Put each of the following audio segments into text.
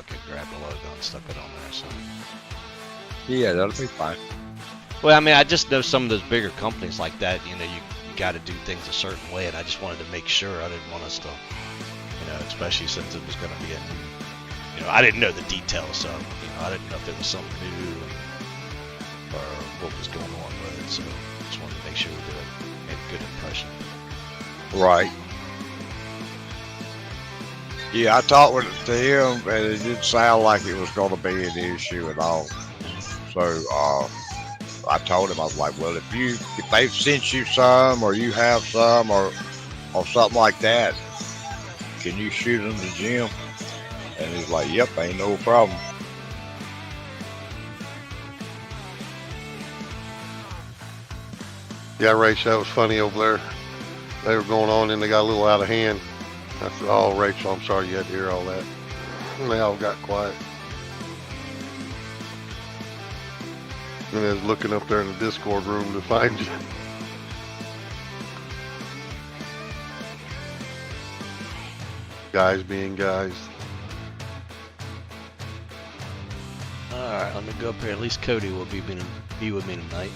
fucking grabbed the logo and stuck it on there. So. Yeah, that'll be fine. Well, I mean, I just know some of those bigger companies like that. You know, you got to do things a certain way, and I just wanted to make sure. I didn't want us to, you know, especially since it was going to be a new. You know, I didn't know the details, so you know, I didn't know if it was something new or what was going on with it. So just wanted to make sure we made a good impression. Right. Yeah, I talked to him, and it didn't sound like it was going to be an issue at all. So I told him, I was like, well, if they've sent you some, or you have some, or something like that, can you shoot them to Jim? And he's like, yep, ain't no problem. Yeah, Rachel, that was funny over there. They were going on and they got a little out of hand. I said, oh, Rachel, I'm sorry you had to hear all that. And they all got quiet. And I was looking up there in the Discord room to find you. Guys being guys. Alright, let me go up here. At least Cody will be with me tonight.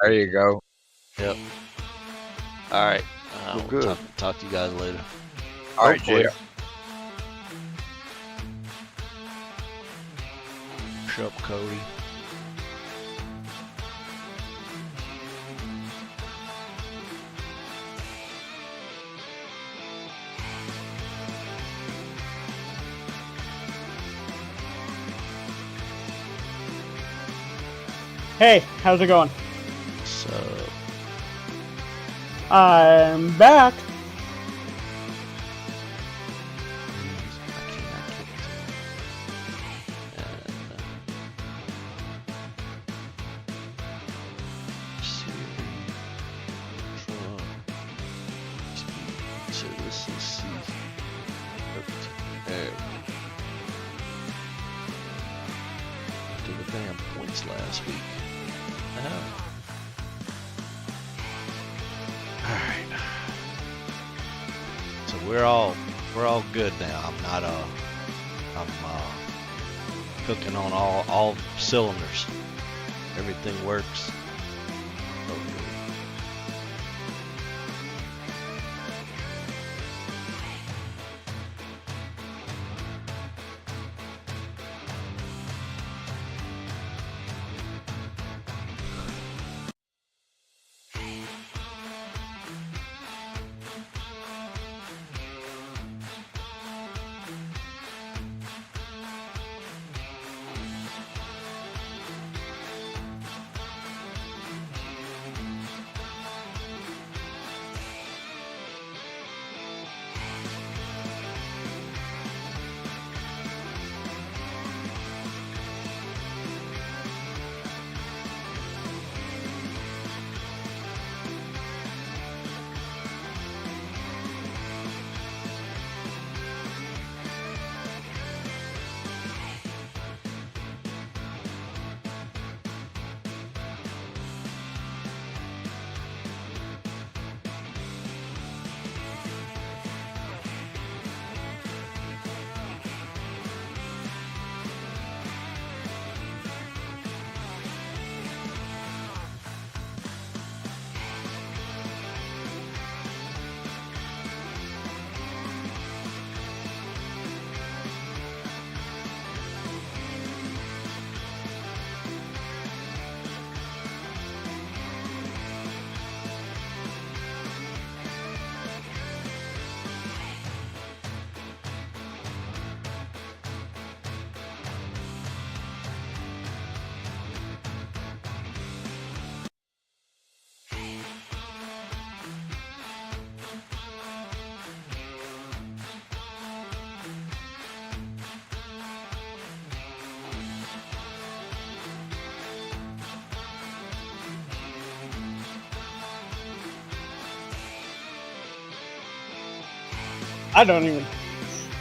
There you go. Yep. Alright. Well, good. Talk to you guys later. All right, Hopefully. Jim. What's up, Cody? Hey, how's it going? So, I'm back. I cannot get to so this is season. There. To the damn points last week. Alright. So we're all good now. I'm cooking on all cylinders. Everything works. Oh, good.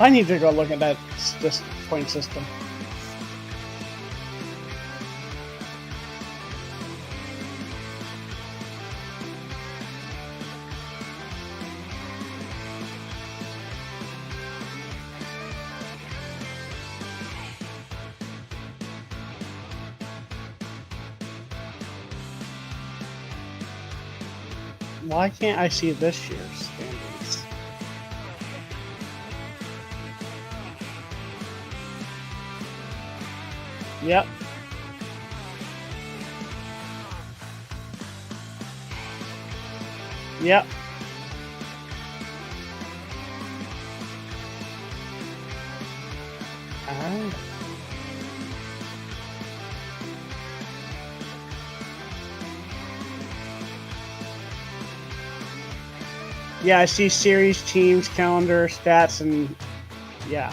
I need to go look at this point system. Why can't I see this year's standings? Yep. Yep. Ah. Yeah, I see series, teams, calendar, stats, and yeah.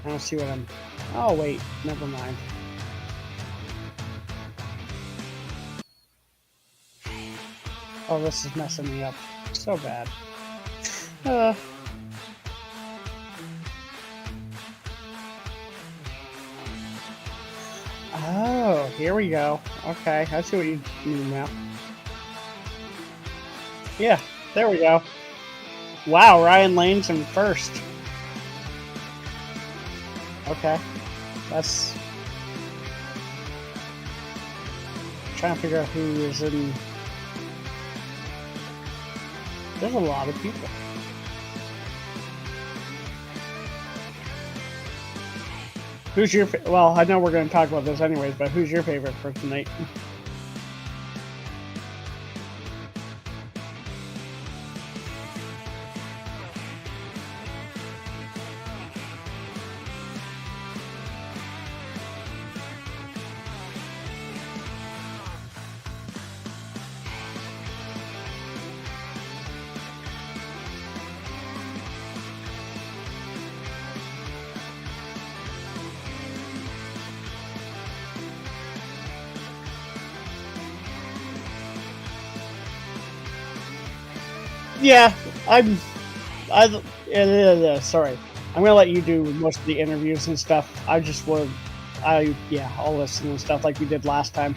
I don't see what I'm... Oh, wait. Never mind. Oh, this is messing me up. So bad. Oh, here we go. Okay, I see what you mean now. Yeah, there we go. Wow, Ryan Lane's in first. Okay, that's... trying to figure out who is in... There's a lot of people. Who's your... Well, I know we're going to talk about this anyways, but who's your favorite for tonight? Yeah, sorry. I'm gonna let you do most of the interviews and stuff. I'll listen and stuff like we did last time.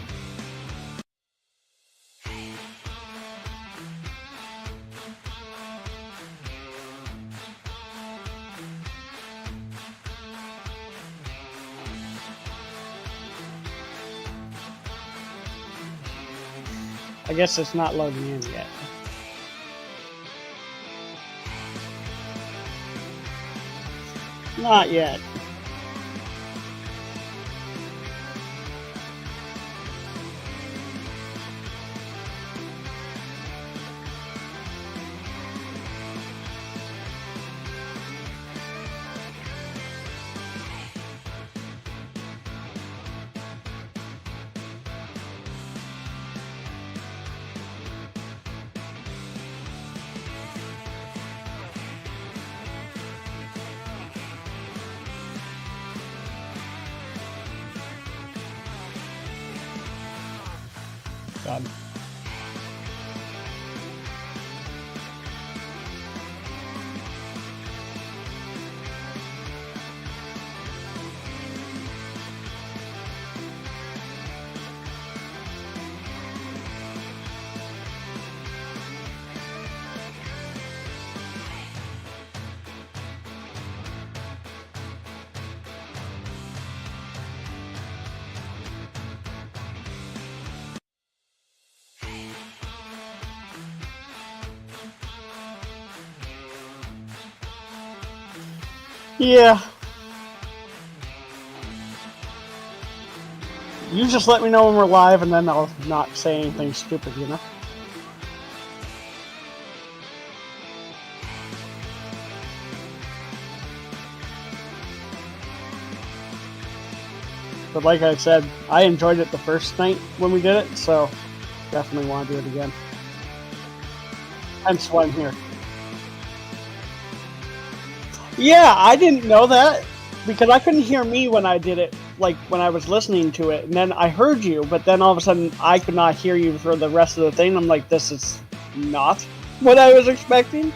I guess it's not loading in yet. Not yet. Done. Yeah. You just let me know when we're live, and then I'll not say anything stupid, you know? But like I said, I enjoyed it the first night when we did it, so definitely want to do it again. Hence why I'm here. Yeah, I didn't know that because I couldn't hear me when I did it, like when I was listening to it, and then I heard you, but then all of a sudden I could not hear you for the rest of the thing. I'm like, this is not what I was expecting.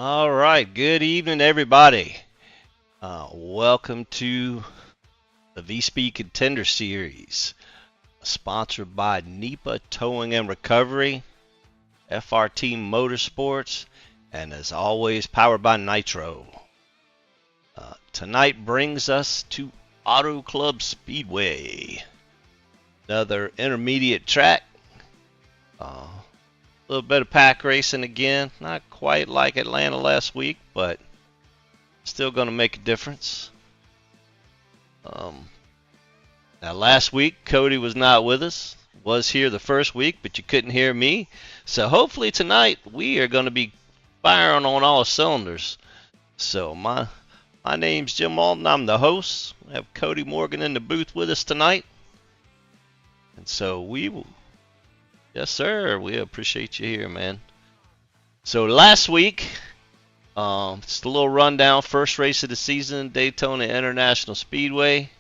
All right, good evening, everybody. Welcome to the VSpeed Contender Series, sponsored by NEPA Towing and Recovery, FRT Motorsports, and as always, powered by Nitro. Tonight brings us to Auto Club Speedway, another intermediate track. A little bit of pack racing again, not quite like Atlanta last week, but still going to make a difference. Now last week Cody was not with us, was here the first week, but you couldn't hear me. So hopefully tonight we are going to be firing on all cylinders. So my name's Jim Alden. I'm the host. We have Cody Morgan in the booth with us tonight. And so we will, yes sir, we appreciate you here, man. So last week, just a little rundown. First race of the season, Daytona International Speedway.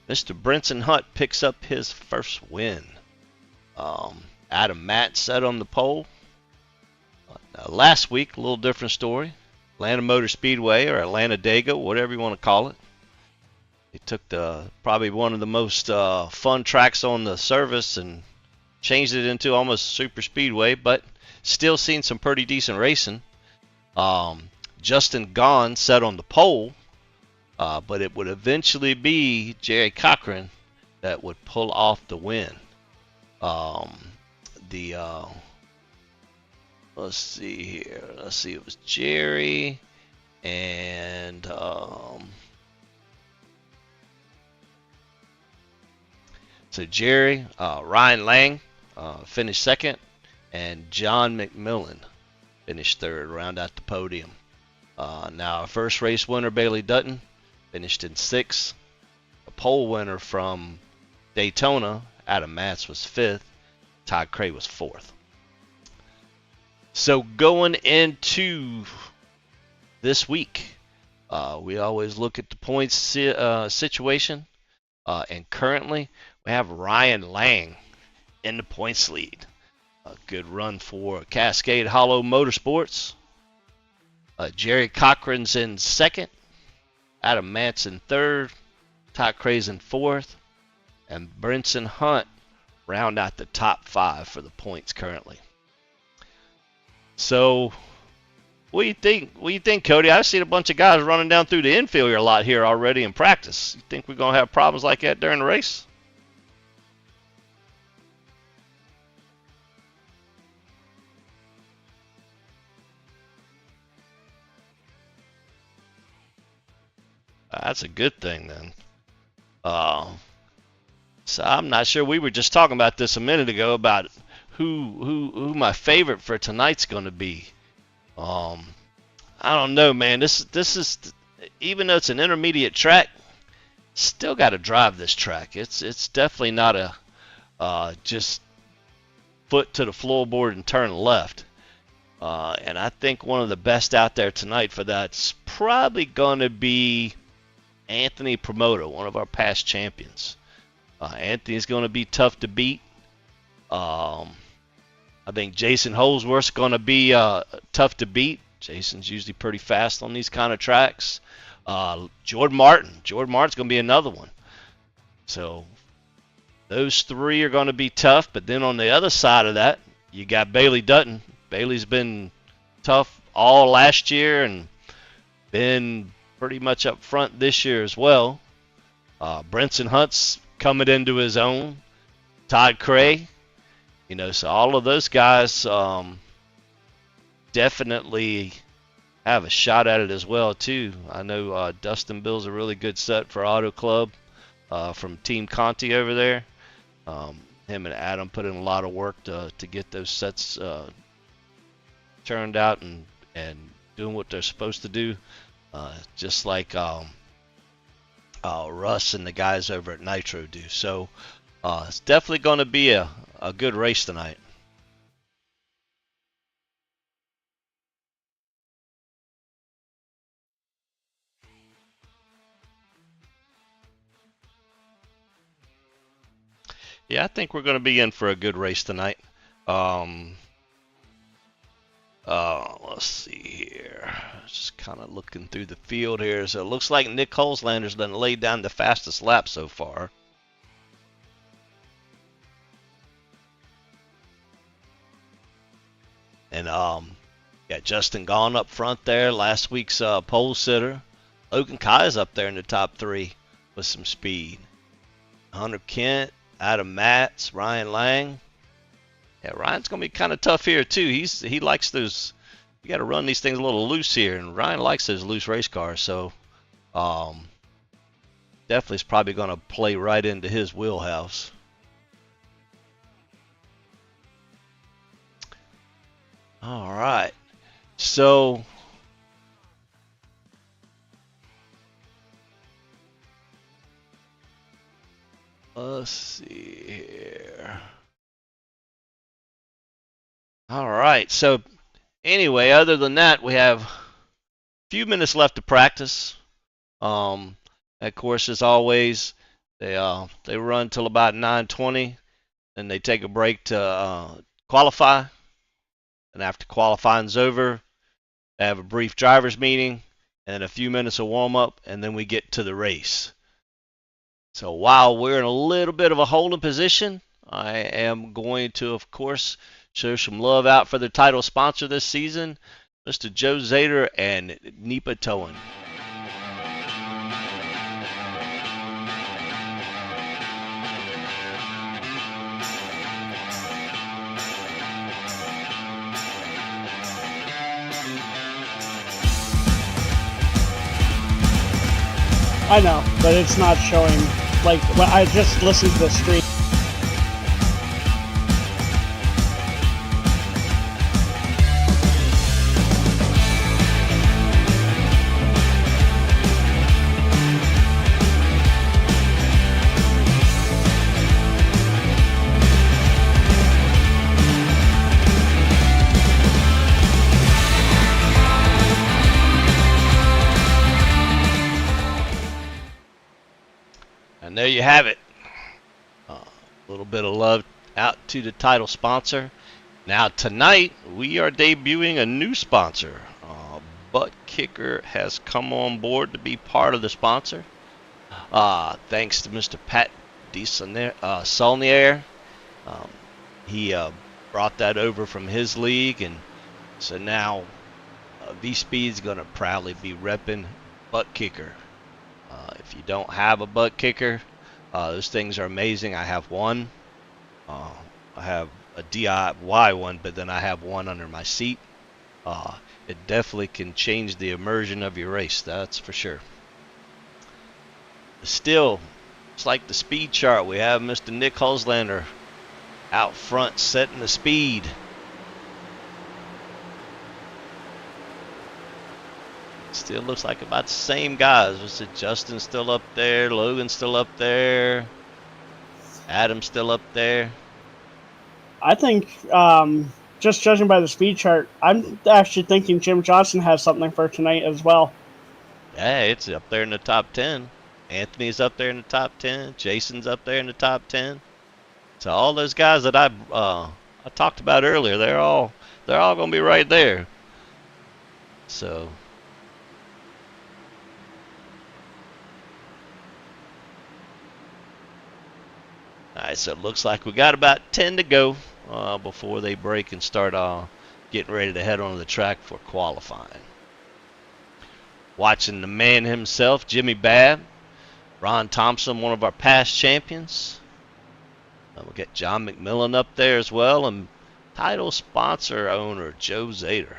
Mr. Brinson Hunt picks up his first win. Adam Matt sat on the pole. Last week, a little different story. Atlanta Motor Speedway, or Atlanta Dago, whatever you want to call it. They took probably one of the most fun tracks on the service and changed it into almost a super speedway, but still seen some pretty decent racing. Justin Gahn sat on the pole, but it would eventually be Jerry Cochran that would pull off the win. Let's see here. Let's see. It was Jerry and so Jerry, Ryan Lang finished second, and John McMillan finished third, round out the podium. Now, our first race winner, Bailey Dutton, finished in sixth. A pole winner from Daytona, Adam Matz, was fifth. Todd Cray was fourth. So going into this week, we always look at the points situation, and currently we have Ryan Lang in the points lead. A good run for Cascade Hollow Motorsports. Jerry Cochran's in second, Adam Matz in third, Todd Cray's in fourth, and Brinson Hunt round out the top five for the points currently. So, what do you think? What do you think, Cody? I've seen a bunch of guys running down through the infield a lot here already in practice. You think we're going to have problems like that during the race? That's a good thing then. So I'm not sure. We were just talking about this a minute ago about who my favorite for tonight's going to be. I don't know, man. This is, even though it's an intermediate track, still got to drive this track. It's definitely not a just foot to the floorboard and turn left. And I think one of the best out there tonight for that's probably going to be Anthony Promoter, one of our past champions. Anthony's going to be tough to beat. I think Jason Holsworth's going to be tough to beat. Jason's usually pretty fast on these kind of tracks. Jordan Martin's going to be another one. So those three are going to be tough. But then on the other side of that, you got Bailey Dutton. Bailey's been tough all last year and been pretty much up front this year as well. Brinson Hunt's coming into his own. Todd Cray. So all of those guys definitely have a shot at it as well, too. I know Dustin Bill's a really good set for Auto Club from Team Conti over there. Him and Adam put in a lot of work to get those sets turned out and doing what they're supposed to do, just like Russ and the guys over at Nitro do. So it's definitely going to be a good race tonight. Yeah, I think we're going to be in for a good race tonight. Let's see here. Just kind of looking through the field here. So it looks like Nick Holzlander's done laid down the fastest lap so far. And got Justin Gaughan up front there, last week's pole sitter. Logan Kai's up there in the top 3 with some speed. Hunter Kent, Adam Matz, Ryan Lang. Yeah, Ryan's gonna be kind of tough here too. He likes those. You got to run these things a little loose here, and Ryan likes those loose race cars. So definitely is probably gonna play right into his wheelhouse. All right, so let's see here. All right, so anyway, other than that, we have a few minutes left to practice. Of course, as always, they run till about 9:20, then they take a break to qualify. And after qualifying's over, they have a brief driver's meeting and a few minutes of warm up, and then we get to the race. So while we're in a little bit of a holding position, I am going to, of course, show some love out for the title sponsor this season, Mr. Joe Zader and NEPA Towing. I know, but it's not showing. Like, when I just listened to the stream. And there you have it. A little bit of love out to the title sponsor. Now tonight we are debuting a new sponsor. Butt Kicker has come on board to be part of the sponsor. Thanks to Mr. Pat Saulnier. He brought that over from his league, and so now VSpeed's going to proudly be repping Butt Kicker. If you don't have a butt kicker, those things are amazing. I have one. I have a DIY one, but then I have one under my seat. It definitely can change the immersion of your race, that's for sure. Still, it's like the speed chart. We have Mr. Nick Holzlander out front setting the speed. Still looks like about the same guys. Was it Justin still up there? Logan still up there? Adam still up there? I think, just judging by the speed chart, I'm actually thinking Jim Johnson has something for tonight as well. Yeah, it's up there in the top 10. Anthony's up there in the top 10. Jason's up there in the top 10. So all those guys that I talked about earlier, they're all going to be right there. So alright, so it looks like we got about 10 to go before they break and start getting ready to head onto the track for qualifying. Watching the man himself, Jimmy Babb, Ron Thompson, one of our past champions. We'll get John McMillan up there as well, and title sponsor owner Joe Zader.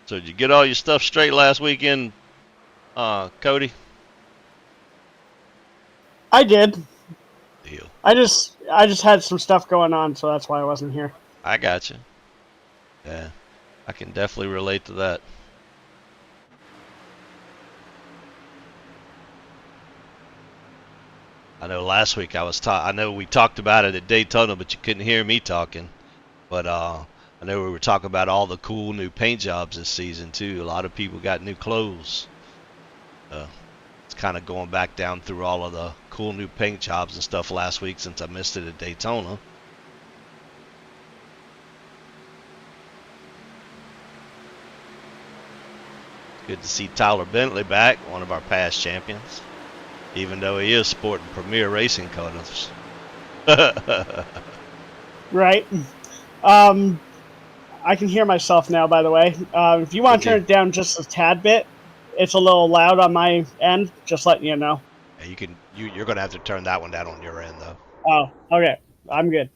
So did you get all your stuff straight last weekend, Cody? I did. Deal. I just had some stuff going on, so that's why I wasn't here. I got you. Yeah, I can definitely relate to that. I know last week I know we talked about it at Daytona, but you couldn't hear me talking. But I know we were talking about all the cool new paint jobs this season too. A lot of people got new clothes. It's kind of going back down through all of the cool new paint jobs and stuff last week since I missed it at Daytona. Good to see Tyler Bentley back, one of our past champions, even though he is sporting Premier Racing colors. Right. I can hear myself now, by the way. If you want to turn it down just a tad bit, it's a little loud on my end. Just letting you know. Yeah, you're gonna have to turn that one down on your end though. Oh, okay. I'm good.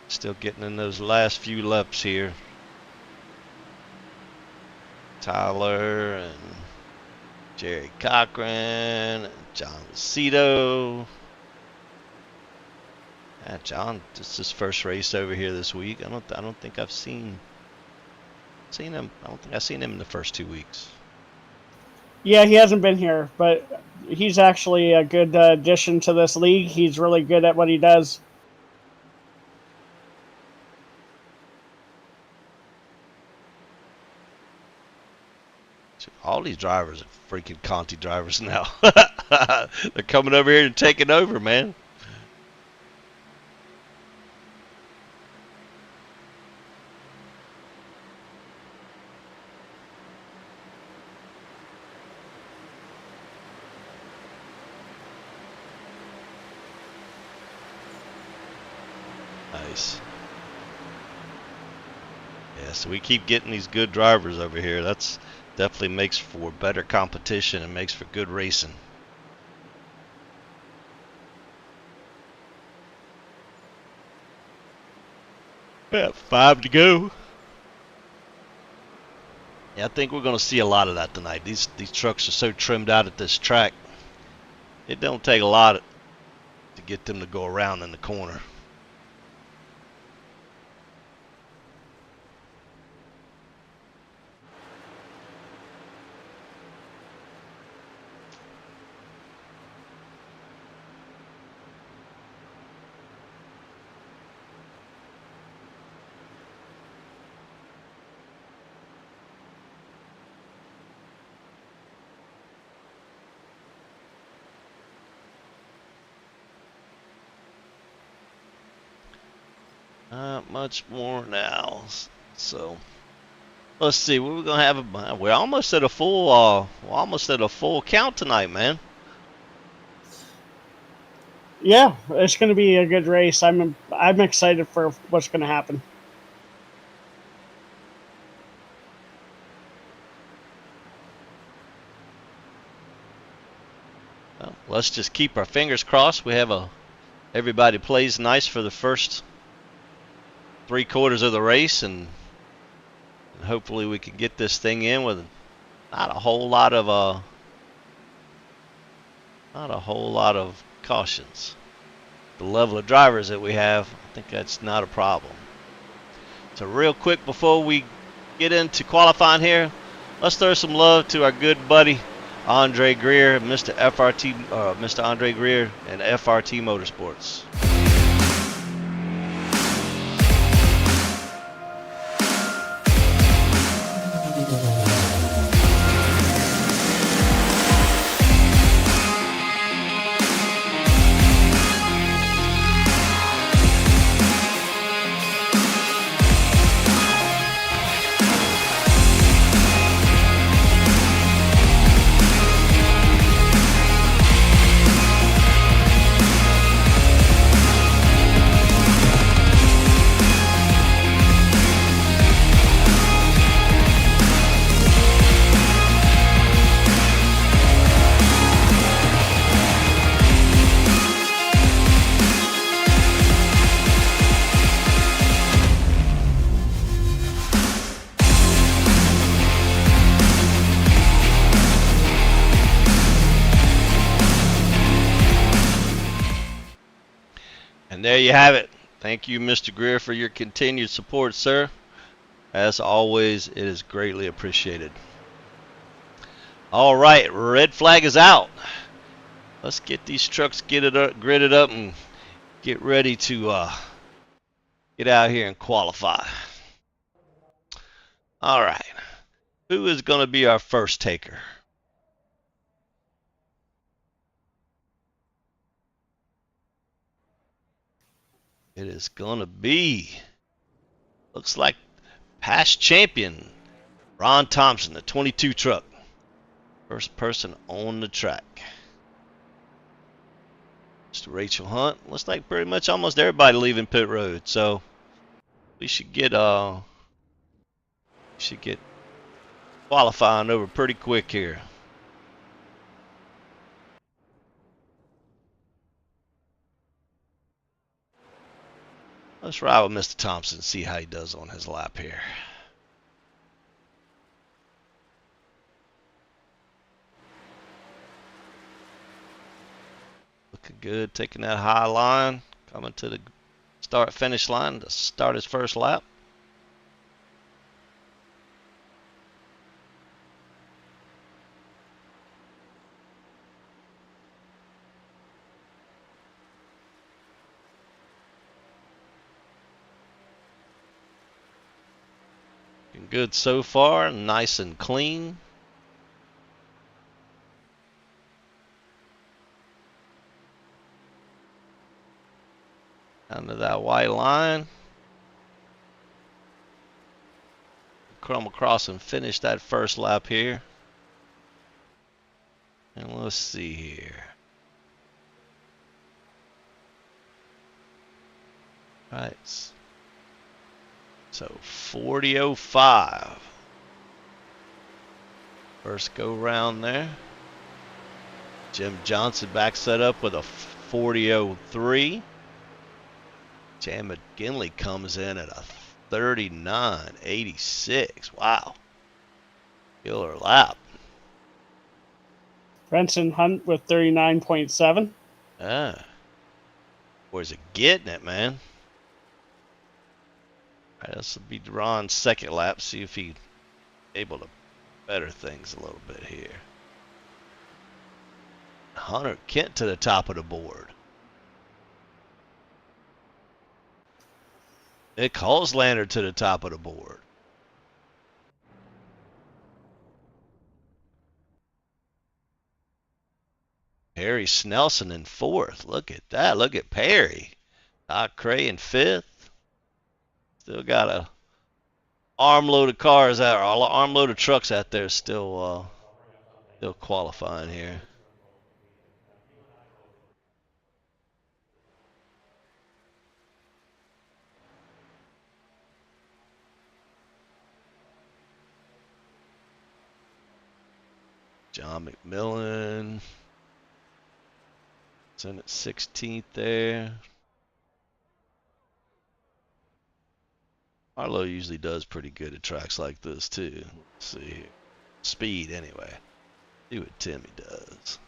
Still getting in those last few laps here. Tyler and Jerry Cochran and John Lucido. Yeah, John, this is his first race over here this week. I don't think I've seen him. I don't think I've seen him in the first 2 weeks. Yeah, he hasn't been here, but he's actually a good addition to this league. He's really good at what he does. All these drivers are freaking Conti drivers now. They're coming over here and taking over, man. Nice. Yeah, so we keep getting these good drivers over here. That's definitely makes for better competition and makes for good racing. Yeah, 5 to go. Yeah, I think we're going to see a lot of that tonight. These trucks are so trimmed out at this track. It don't take a lot to get them to go around in the corner. Not much more now. So let's see what we're gonna have. We're almost at a full count tonight, man. Yeah, it's going to be a good race. I'm excited for what's going to happen. Well, let's just keep our fingers crossed. We have everybody plays nice for the first 3/4 of the race, and hopefully we can get this thing in with not a whole lot of cautions. The level of drivers that we have, I think that's not a problem. So real quick before we get into qualifying here, let's throw some love to our good buddy Andre Greer, Mr. Andre Greer and FRT Motorsports. And there you have it. Thank you, Mr. Greer, for your continued support, sir. As always, it is greatly appreciated. All right, red flag is out. Let's get these trucks gridded up, and get ready to get out here and qualify. All right, who is going to be our first taker? It is going to be, looks like past champion, Ron Thompson, the 22 truck. First person on the track. Mr. Rachel Hunt. Looks like pretty much almost everybody leaving pit road, so we should get qualifying over pretty quick here. Let's ride with Mr. Thompson and see how he does on his lap here. Looking good, taking that high line, coming to the start-finish line to start his first lap. Looking good so far, nice and clean. Down to that white line. Come across and finish that first lap here. And let's see here. Right. So 40.05. First go round there. Jim Johnson backs that up with a 40.03. Jan McGinley comes in at a 39.86. Wow. Killer lap. Brenton Hunt with 39.7. Ah. Where's it getting it, man? All right, this will be Ron's second lap. See if he's able to better things a little bit here. Hunter Kent to the top of the board. Nick Holslander to the top of the board. Perry Snelson in fourth. Look at that. Look at Perry. Doc Cray in fifth. Still got a armload of cars out, or armload of trucks out there still qualifying here. John McMillan. It's in at 16th there. Arlo usually does pretty good at tracks like this too. Let's see here. Speed anyway. See what Timmy does.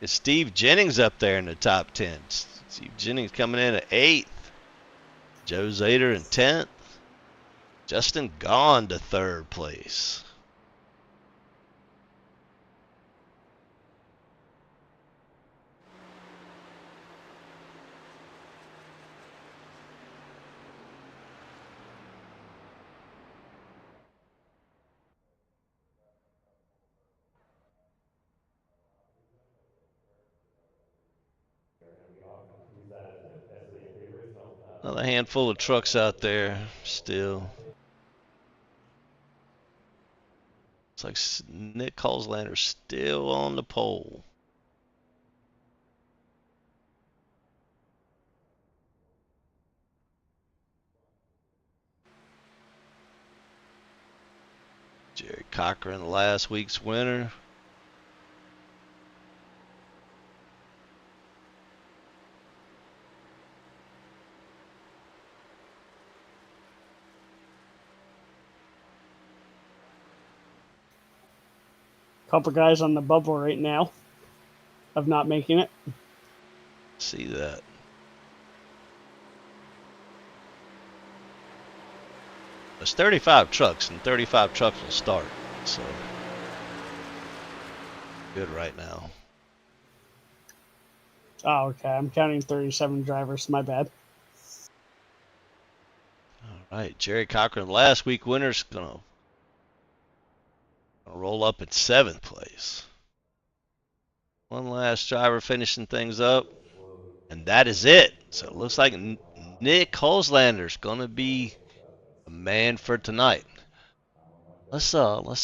It's Steve Jennings up there in the top 10. Steve Jennings coming in at 8th. Joe Zader in 10th. Justin Gahn to 3rd place. Another handful of trucks out there still. Looks like Nick Holslander still on the pole. Jerry Cochran, last week's winner. Couple guys on the bubble right now of not making it. See that. it's 35 trucks, and 35 trucks will start. So good right now. Oh, okay. I'm counting 37 drivers. My bad. All right, Jerry Cochran, last week winner's gonna roll up in 7th place. One last driver finishing things up, and that is it. So it looks like Nick Holzlander's gonna be a man for tonight. Let's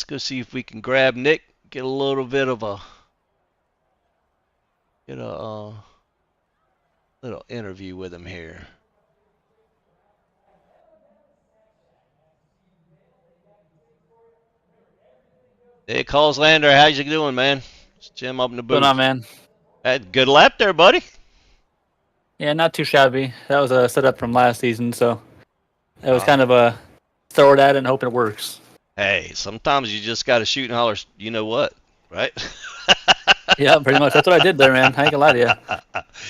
go see if we can grab Nick, get a little bit of a little interview with him here. Nick Holzlander, how's you doing, man? It's Jim up in the booth. What's going on, man? Had good lap there, buddy. Yeah, not too shabby. That was a setup from last season, so it was kind of a throw it at it and hope it works. Hey, sometimes you just got to shoot and holler, you know what, right? Yeah, pretty much. That's what I did there, man. I ain't gonna lie to you.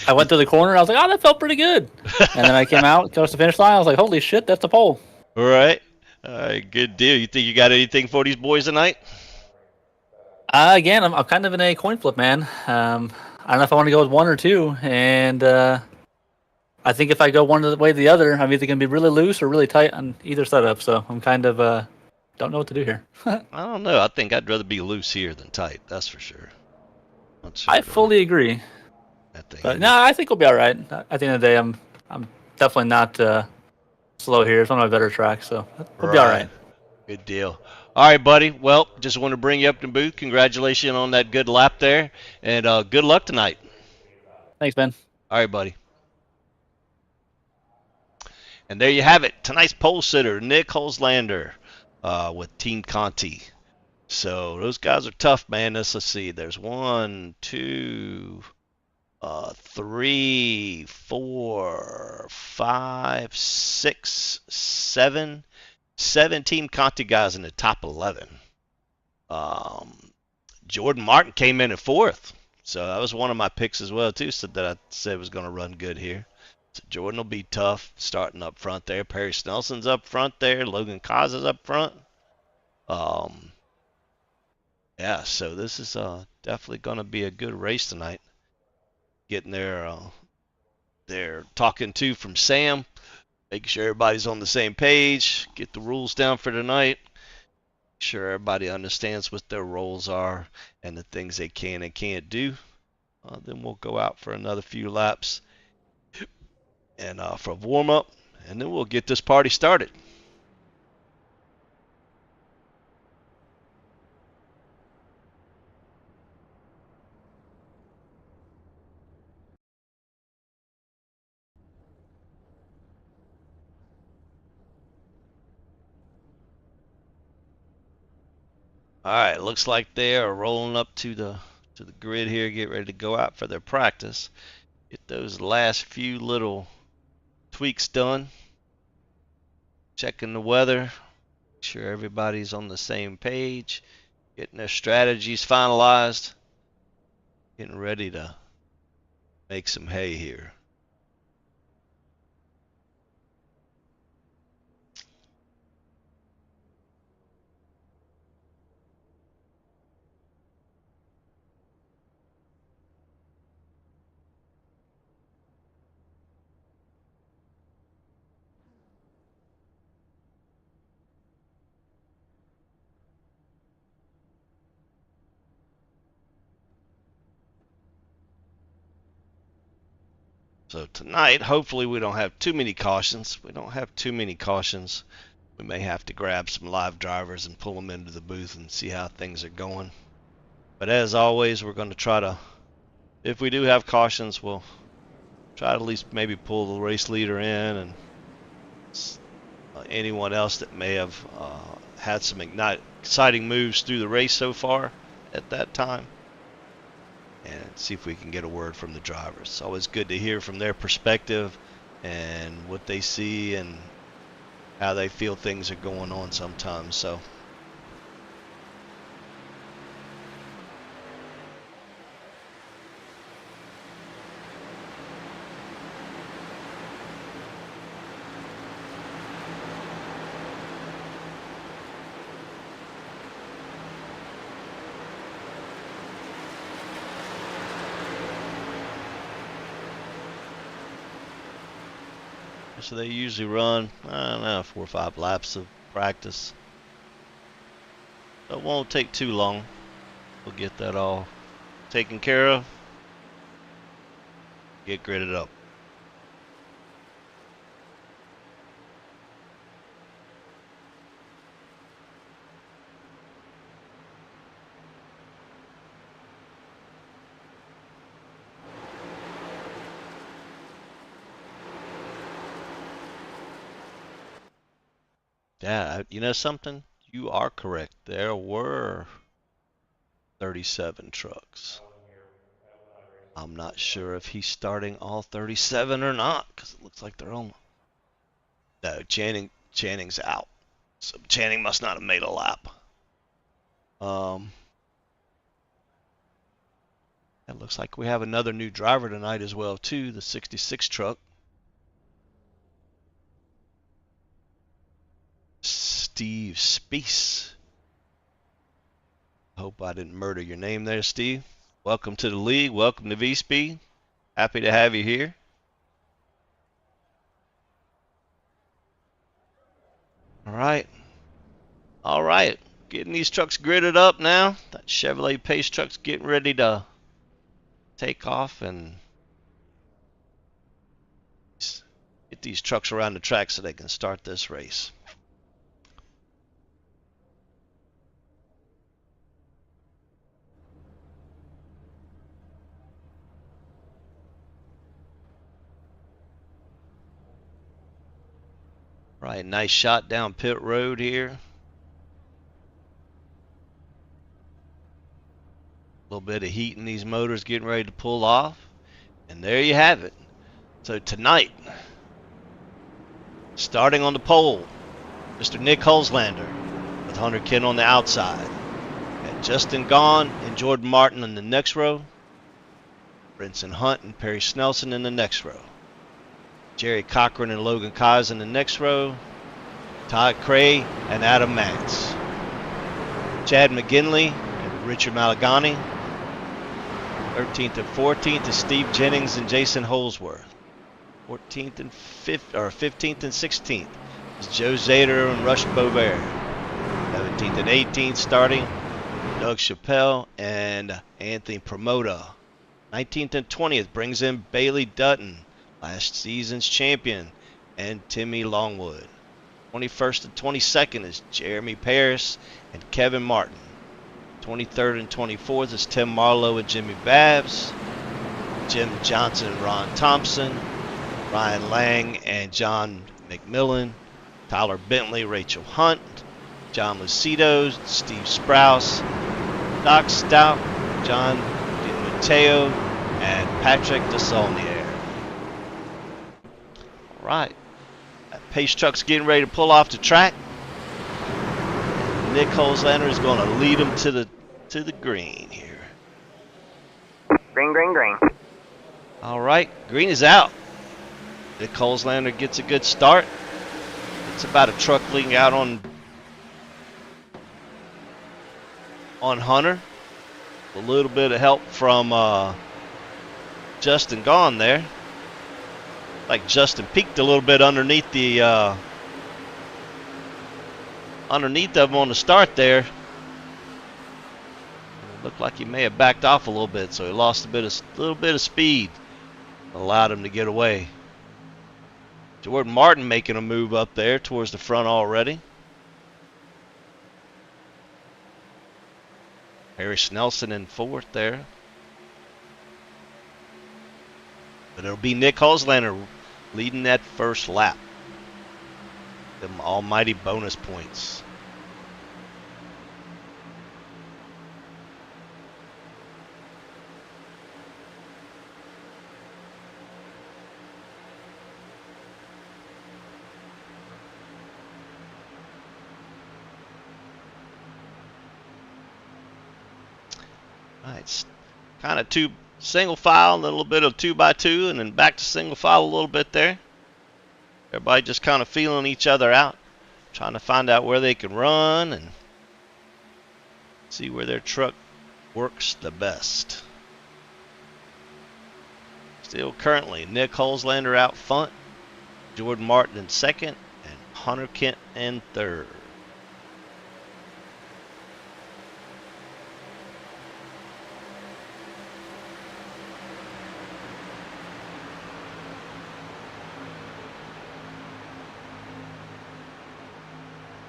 I went to the corner. I was like, oh, that felt pretty good. And then I came out, goes to the finish line. I was like, holy shit, that's the pole. All right. All right, good deal. You think you got anything for these boys tonight? Again, I'm kind of in a coin flip, man. I don't know if I want to go with one or two. And I think if I go one way or the other, I'm either going to be really loose or really tight on either setup. So I'm kind of don't know what to do here. I don't know. I think I'd rather be loose here than tight. That's for sure. I fully agree. But no, I think we'll be all right. At the end of the day, I'm definitely not slow here. It's one of my better tracks, so we'll be all right. Good deal. All right, buddy. Well, just want to bring you up to the booth. Congratulations on that good lap there, and good luck tonight. Thanks, Ben. All right, buddy. And there you have it. Tonight's pole sitter, Nick Holzlander, with Team Conti. So those guys are tough, man. Let's see. There's 1, 2, 3, 4, 5, 6, 7. 7 Team Conti guys in the top 11. Jordan Martin came in at 4th. So that was one of my picks as well, too. So that I said was going to run good here. So Jordan will be tough starting up front there. Perry Snelson's up front there. Logan Kaza's up front. Yeah, so this is definitely going to be a good race tonight. Getting there, they're talking to from Sam, making sure everybody's on the same page, get the rules down for tonight, make sure everybody understands what their roles are and the things they can and can't do. Then we'll go out for another few laps and for warm-up, and then we'll get this party started. All right, looks like they are rolling up to the grid here, get ready to go out for their practice. Get those last few little tweaks done. Checking the weather, make sure everybody's on the same page, getting their strategies finalized, getting ready to make some hay here. So tonight, hopefully we don't have too many cautions. We don't have too many cautions. We may have to grab some live drivers and pull them into the booth and see how things are going. But as always, we're going to try to, if we do have cautions, we'll try to at least maybe pull the race leader in and anyone else that may have had some exciting moves through the race so far at that time, and see if we can get a word from the drivers. It's always good to hear from their perspective and what they see and how they feel things are going on sometimes. So So they usually run, I don't know, 4 or 5 laps of practice. So it won't take too long. We'll get that all taken care of. Get gridded up. Yeah, you know something? You are correct. There were 37 trucks. I'm not sure if he's starting all 37 or not, because it looks like they're on. No, Channing's out. So Channing must not have made a lap. It looks like we have another new driver tonight as well, too, the 66 truck. Steve Speece. Hope I didn't murder your name there, Steve. Welcome to the league. Welcome to VSpeed. Happy to have you here. All right. All right. Getting these trucks gridded up now. That Chevrolet Pace truck's getting ready to take off and get these trucks around the track so they can start this race. Right, nice shot down pit road here. A little bit of heat in these motors getting ready to pull off. And there you have it. So tonight, starting on the pole, Mr. Nick Hulslander with Hunter Kent on the outside. Got Justin Gaughan and Jordan Martin in the next row. Brinson Hunt and Perry Snelson in the next row. Jerry Cochran and Logan Kaz in the next row. Todd Cray and Adam Matz. Chad McGinley and Richard Malagani. 13th and 14th is Steve Jennings and Jason Holsworth. 14th and 15th and 16th is Joe Zader and Rush Bover. 17th and 18th starting Doug Chappelle and Anthony Promoda. 19th and 20th brings in Bailey Dutton, last season's champion, and Timmy Longwood. 21st and 22nd is Jeremy Paris and Kevin Martin. 23rd and 24th is Tim Marlowe and Jimmy Babs. Jim Johnson and Ron Thompson. Ryan Lang and John McMillan. Tyler Bentley, Rachel Hunt. John Lucido, Steve Sprouse. Doc Stout, John DiMatteo, and Patrick DeSaulnier. All right. That pace truck's getting ready to pull off the track. Nick Hulslander is going to lead him to the green here. Green, green, green. All right, green is out. Nick Hulslander gets a good start. It's about a truck leading out on Hunter. A little bit of help from Justin Gaughan there. Like Justin peeked a little bit underneath the underneath of him on the start there. It looked like he may have backed off a little bit, so he lost a little bit of speed. Allowed him to get away. Jordan Martin making a move up there towards the front already. Harry Snelson in fourth there. But it'll be Nick Hulslander leading that first lap. Them almighty bonus points. All right, it's kind of two single file, a little bit of 2x2, and then back to single file a little bit there. Everybody just kind of feeling each other out, trying to find out where they can run and see where their truck works the best. Still currently Nick Hulslander out front. Jordan Martin in second, and Hunter Kent in third.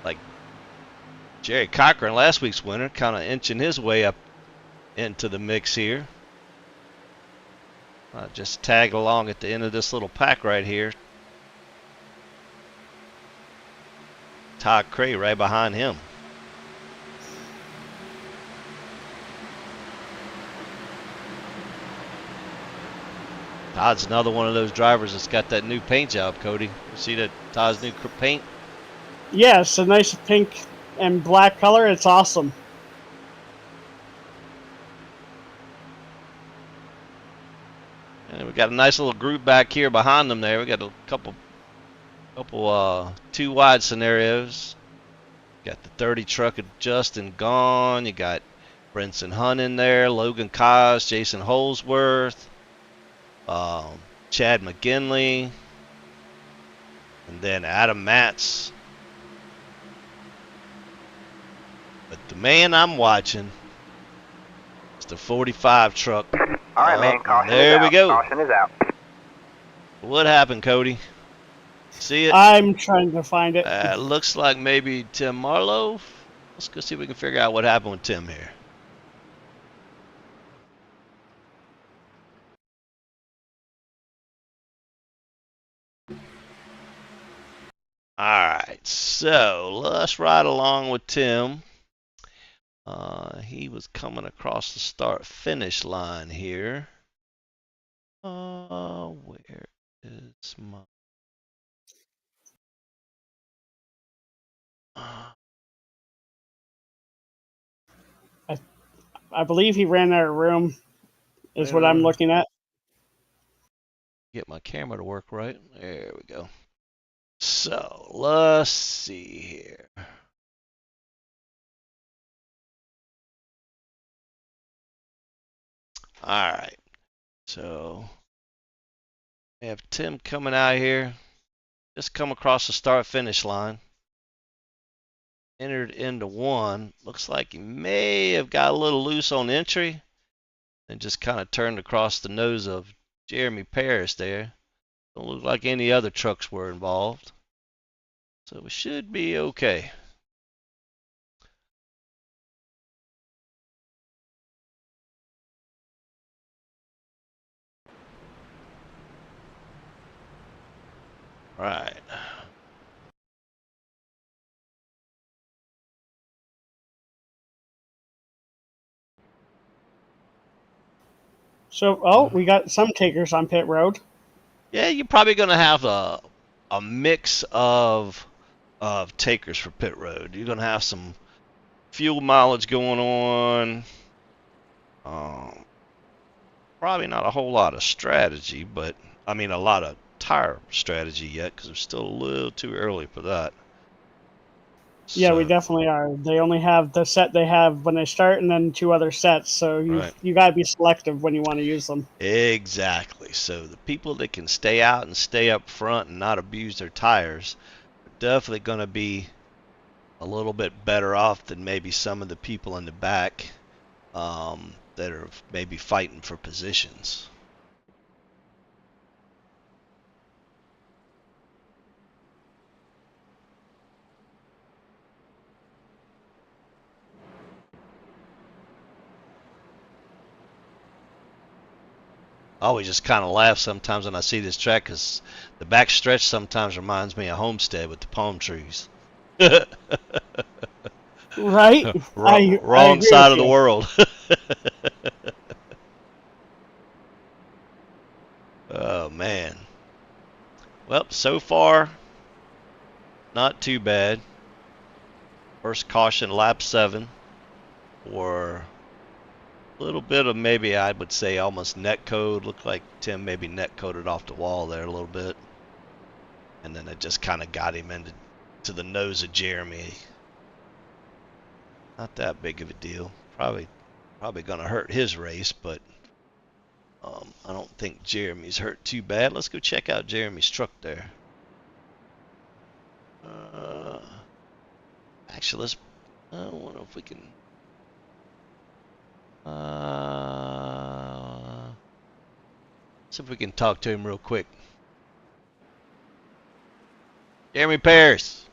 Like Jerry Cochran, last week's winner, kind of inching his way up into the mix here. Just tag along at the end of this little pack right here. Todd Cray right behind him. Todd's another one of those drivers that's got that new paint job, Cody. You see that Todd's new paint? Yeah, it's a nice pink and black color. It's awesome. And we got a nice little group back here behind them there. We got a couple two wide scenarios. Got the 30 truck of Justin Gone. You got Brinson Hunt in there, Logan Kaz, Jason Holsworth, Chad McGinley, and then Adam Matz. But the man I'm watching is the 45 truck. All right, man. Caution there is we out. go. Caution is out. What happened, Cody? See it? I'm trying to find it. Looks like maybe Tim Marlowe. Let's go see if we can figure out what happened with Tim here. Alright, so let's ride along with Tim. He was coming across the start-finish line here. Where is my... I believe he ran out of room, is what I'm looking at. Get my camera to work right. There we go. So, let's see here. Alright. So, we have Tim coming out here. Just come across the start-finish line. Entered into one. Looks like he may have got a little loose on entry and just kind of turned across the nose of Jeremy Paris there. Don't look like any other trucks were involved. So we should be okay. Right. So, we got some takers on pit road. Yeah, you're probably going to have a mix of takers for pit road. You're going to have some fuel mileage going on. Probably not a whole lot of strategy, but I mean a lot of tire strategy yet because it's still a little too early for that. Yeah, So, we definitely are. They only have the set they have when they start and then 2 other sets, so you got to be selective when you want to use them. Exactly. So the people that can stay out and stay up front and not abuse their tires are definitely going to be a little bit better off than maybe some of the people in the back that are maybe fighting for positions. I always just kind of laugh sometimes when I see this track because the back stretch sometimes reminds me of Homestead with the palm trees. Right? Wrong side of the world. Oh, man. Well, so far, not too bad. First caution, lap 7, or a little bit of maybe I would say almost net code. Looked like Tim maybe net coded off the wall there a little bit. And then it just kind of got him into the nose of Jeremy. Not that big of a deal. Probably going to hurt his race, but I don't think Jeremy's hurt too bad. Let's go check out Jeremy's truck there. Actually, let's. I wonder if we can. See if we can talk to him real quick. Jeremy Paris.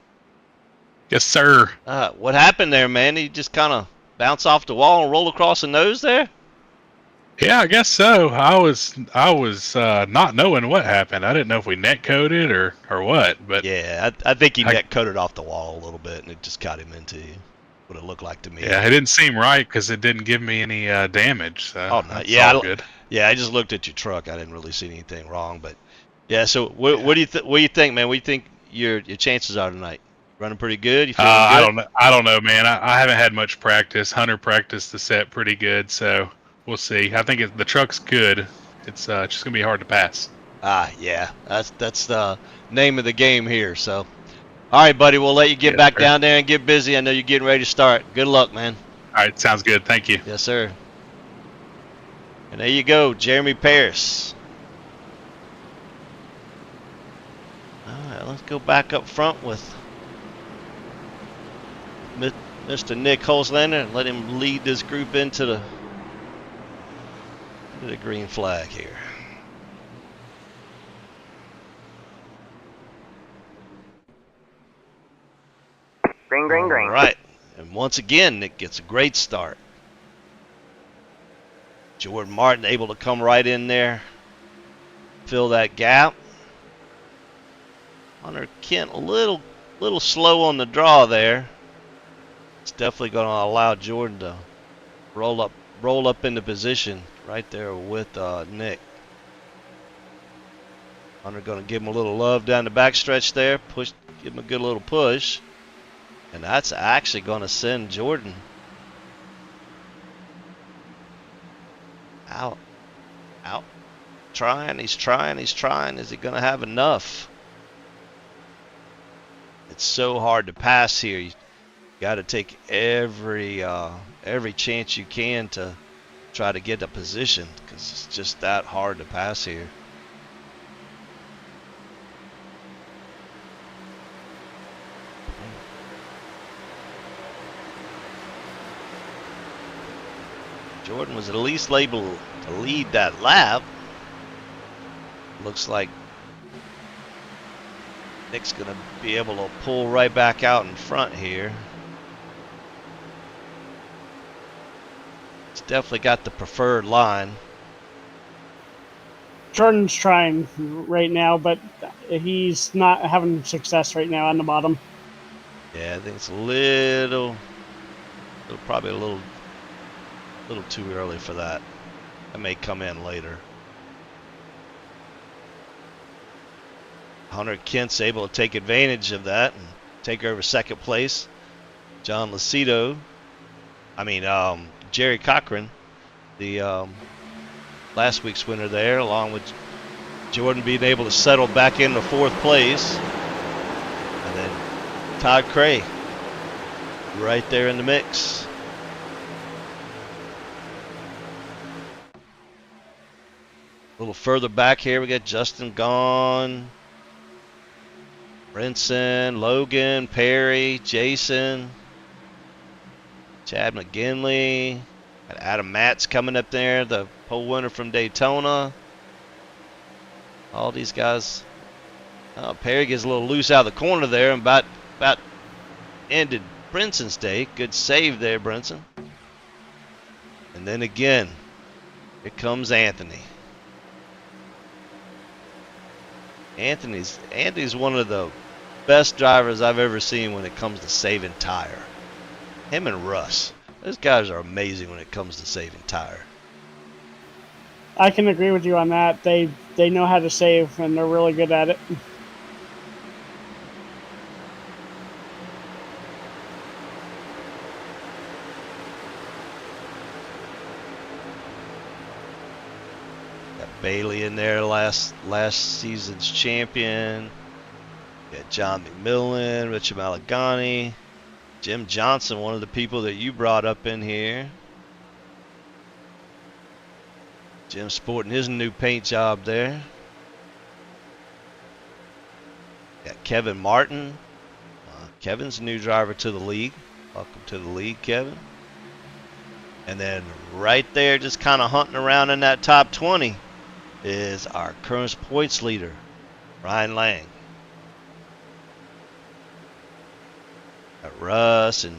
Yes, sir. What happened there, man? He just kind of bounced off the wall and rolled across the nose there? Yeah, I guess so. I was not knowing what happened. I didn't know if we net coded or what, but Yeah, I think he net coated off the wall a little bit, and it just got him into you. What it looked like to me. yeah, it didn't seem right because it didn't give me any damage. So Oh no, that's yeah, all good. yeah. I just looked at your truck. I didn't really see anything wrong, but yeah. So what do you think, man? What do you think your chances are tonight? Running pretty good? You feeling good? I don't know. I don't know, man. I haven't had much practice. Hunter practiced the set pretty good, so we'll see. I think the truck's good. It's just gonna be hard to pass. Yeah. That's the name of the game here. So, all right, buddy. We'll let you get back down there and get busy. I know you're getting ready to start. Good luck, man. All right, sounds good. Thank you. Yes, sir. And there you go, Jeremy Paris. All right, let's go back up front with Mr. Nick Holzlander and let him lead this group into the green flag here. Green, green, green. All right, and once again, Nick gets a great start. Jordan Martin able to come right in there, fill that gap. Hunter Kent a little slow on the draw there. It's definitely going to allow Jordan to roll up into position right there with Nick. Hunter going to give him a little love down the backstretch there, give him a good little push, and that's actually going to send Jordan out. He's trying. Is he going to have enough? It's so hard to pass here. You got to take every chance you can to try to get a position because it's just that hard to pass here. Jordan was at least able to lead that lap. Looks like Nick's going to be able to pull right back out in front here. He's definitely got the preferred line. Jordan's trying right now, but he's not having success right now on the bottom. Yeah, I think it's probably a little too early for that. That may come in later. Hunter Kent's able to take advantage of that and take over second place. Jerry Cochran, the last week's winner there, along with Jordan being able to settle back into fourth place. And then Todd Cray right there in the mix. A little further back here, we got Justin Gahn, Brinson, Logan, Perry, Jason, Chad McGinley, got Adam Matz coming up there, the pole winner from Daytona. All these guys. Perry gets a little loose out of the corner there and about ended Brinson's day. Good save there, Brinson. And then again, here comes Anthony. Anthony's one of the best drivers I've ever seen when it comes to saving tire. Him and Russ. Those guys are amazing when it comes to saving tire. I can agree with you on that. They know how to save, and they're really good at it. Bailey in there, last season's champion. Got John McMillan, Richard Malagani, Jim Johnson, one of the people that you brought up in here. Jim sporting his new paint job there. Got Kevin Martin, Kevin's a new driver to the league. Welcome to the league, Kevin. And then right there, just kind of hunting around in that top 20, is our current points leader, Ryan Lang. Got Russ and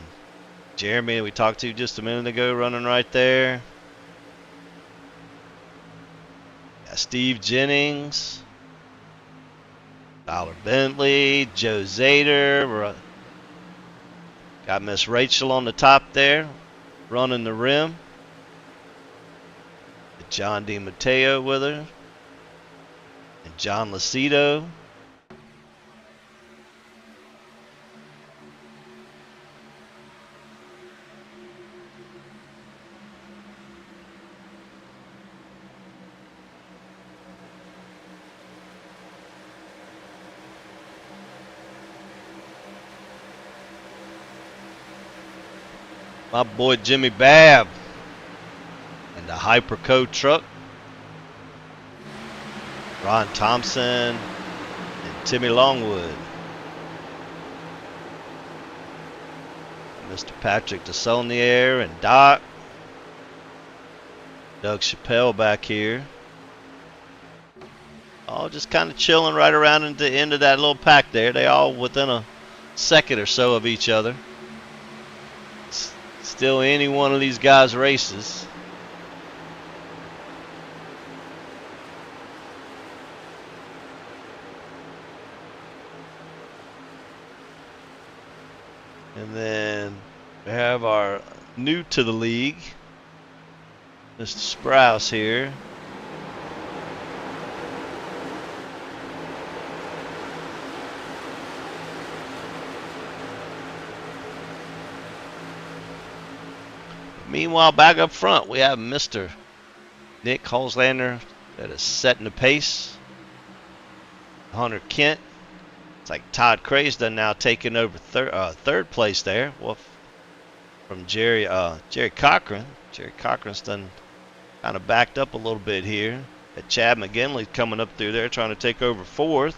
Jeremy that we talked to just a minute ago running right there. Got Steve Jennings, Tyler Bentley, Joe Zader. Got Miss Rachel on the top there, running the rim. John DiMatteo with her. And John Lacido. My boy Jimmy Babb and the Hyperco truck. Ron Thompson and Timmy Longwood. Mr. Patrick DeSaulnier and Doc. Doug Chappelle back here. All just kind of chilling right around at the end of that little pack there. They all within a second or so of each other. Still any one of these guys races. And then we have our new to the league, Mr. Sprouse here. Meanwhile, back up front, we have Mr. Nick Holzlander that is setting the pace. Hunter Kent. It's like Todd Craisden now taking over third place there. Well, from Jerry Cochran. Jerry Cochran's done kind of backed up a little bit here. And Chad McGinley coming up through there trying to take over fourth.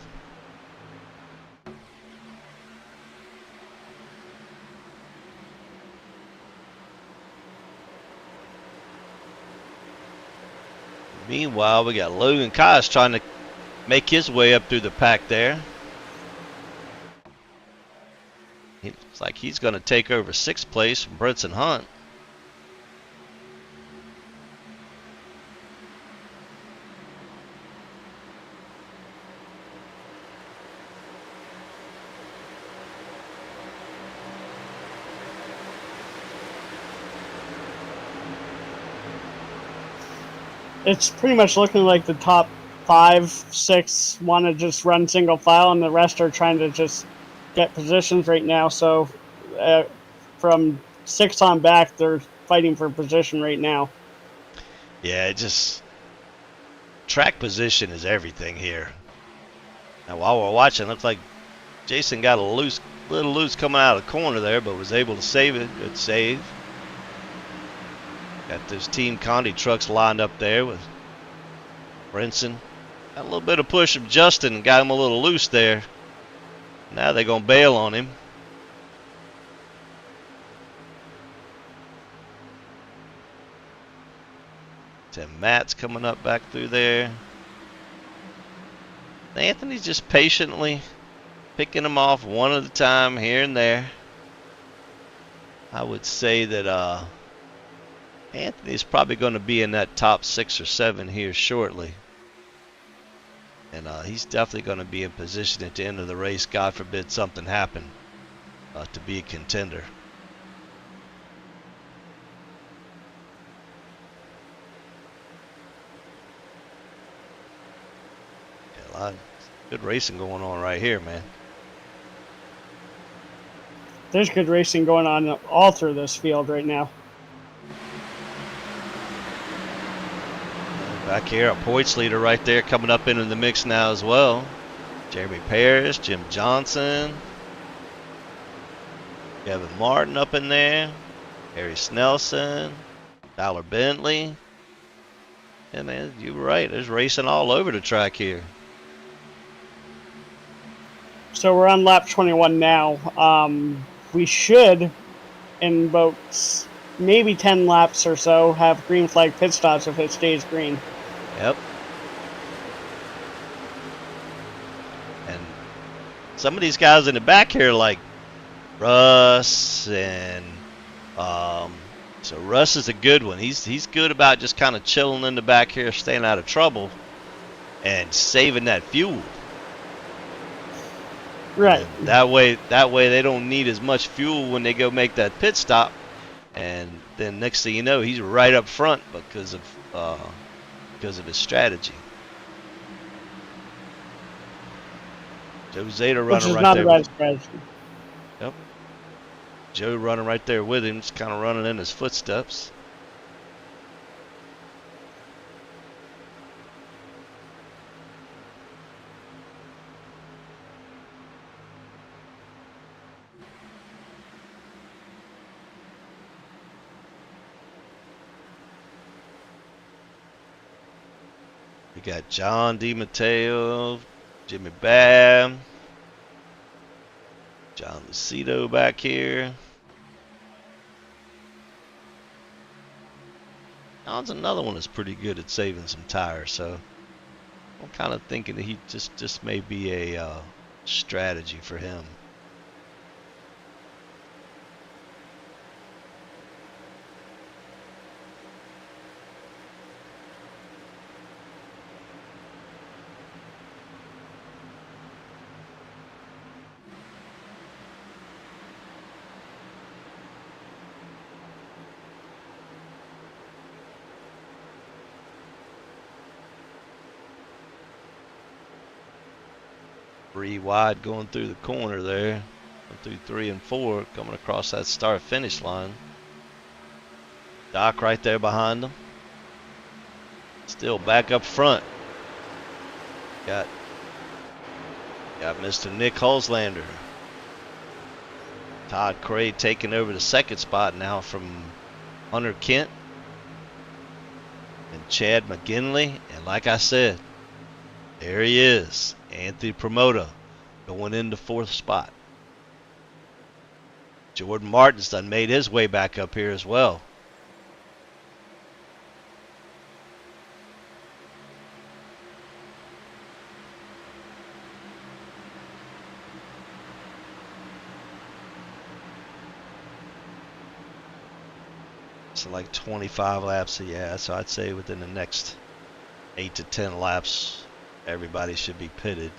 Meanwhile, we got Logan Kais trying to make his way up through the pack there. He looks like he's going to take over sixth place from Brinson Hunt. It's pretty much looking like the top 5, 6 want to just run single file, and the rest are trying to just get positions right now. So from 6 on back, they're fighting for position right now. Yeah, it just track position is everything here. Now while we're watching, it looks like Jason got a little loose coming out of the corner there, but was able to save it. Good save. Got those Team Condi trucks lined up there with Brinson. Got a little bit of push from Justin and got him a little loose there. Now they're going to bail on him. Tim Matt's coming up back through there. Anthony's just patiently picking them off one at a time here and there. I would say that Anthony's probably going to be in that top 6 or 7 here shortly. And he's definitely going to be in position at the end of the race, God forbid something happen, to be a contender. Yeah, a lot of good racing going on right here, man. There's good racing going on all through this field right now. Back here, a points leader right there coming up into the mix now as well. Jeremy Parrish, Jim Johnson, Kevin Martin up in there, Harry Snelson, Tyler Bentley. Yeah, man, you were right. There's racing all over the track here. So we're on lap 21 now. We should, in about maybe 10 laps or so, have green flag pit stops if it stays green. Yep. And some of these guys in the back here, like Russ and so Russ is a good one. He's good about just kind of chilling in the back here, staying out of trouble, and saving that fuel. Right. And that way they don't need as much fuel when they go make that pit stop. And then next thing you know, he's right up front because of his strategy. Joe Zeta Which running is right not there. a bad strategy. Yep. Joe running right there with him, just kind of running in his footsteps. We got John DiMatteo, Jimmy Babb, John Lucido back here. John's another one that's pretty good at saving some tires, so I'm kind of thinking that he just may be a strategy for him. Three wide going through the corner there. Going through 3 and 4, coming across that start-finish line. Doc right there behind them. Still back up front. Got Mr. Nick Hulslander. Todd Cray taking over the second spot now from Hunter Kent and Chad McGinley. And like I said, there he is, Anthony Promoter, going into 4th spot. Jordan Martin's done made his way back up here as well. So like 25 laps, yeah, so I'd say within the next 8 to 10 laps, everybody should be pitted.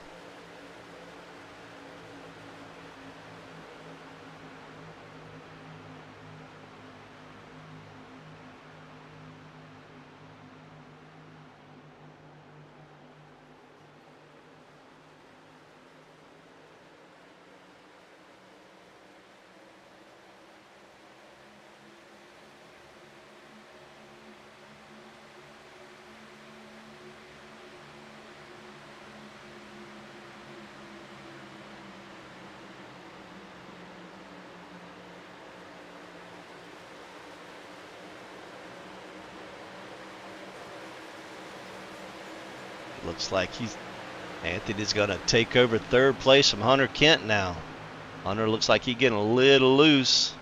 Looks like Anthony's going to take over 3rd place from Hunter Kent now. Hunter looks like he's getting a little loose.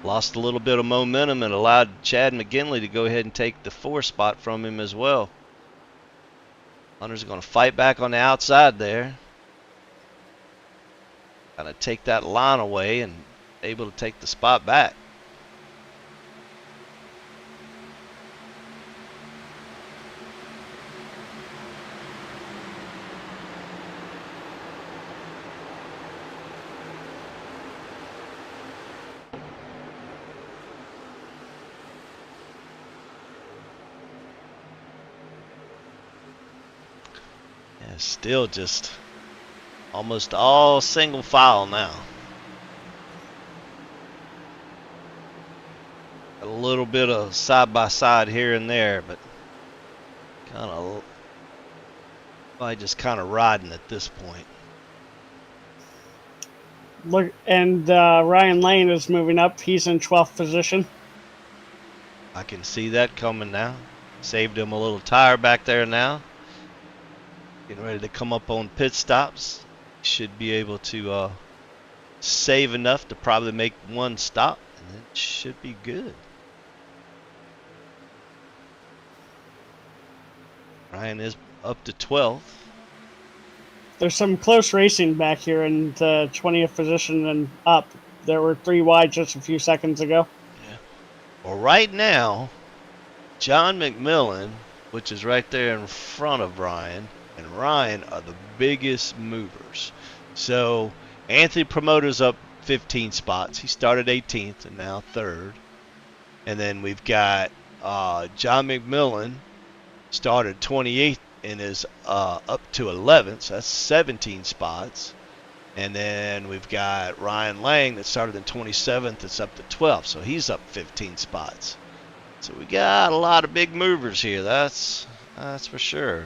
Lost a little bit of momentum and allowed Chad McGinley to go ahead and take the 4th spot from him as well. Hunter's going to fight back on the outside there. Kind of take that line away and able to take the spot back. Still just almost all single file now. A little bit of side by side here and there, but kind of probably just kind of riding at this point. Look, and Ryan Lane is moving up. He's in 12th position. I can see that coming now. Saved him a little tire back there now. Getting ready to come up on pit stops. should be able to save enough to probably make one stop, and it should be good. Ryan is up to 12th. There's some close racing back here in the 20th position and up. There were 3 wide just a few seconds ago. Yeah. Well, right now, John McMillan, which is right there in front of Ryan, and Ryan are the biggest movers. So Anthony Promoter's up 15 spots. He started 18th and now 3rd. And then we've got John McMillan started 28th and is up to 11th. So that's 17 spots. And then we've got Ryan Lang that started in 27th. It's up to 12th. So he's up 15 spots. So we got a lot of big movers here. That's for sure.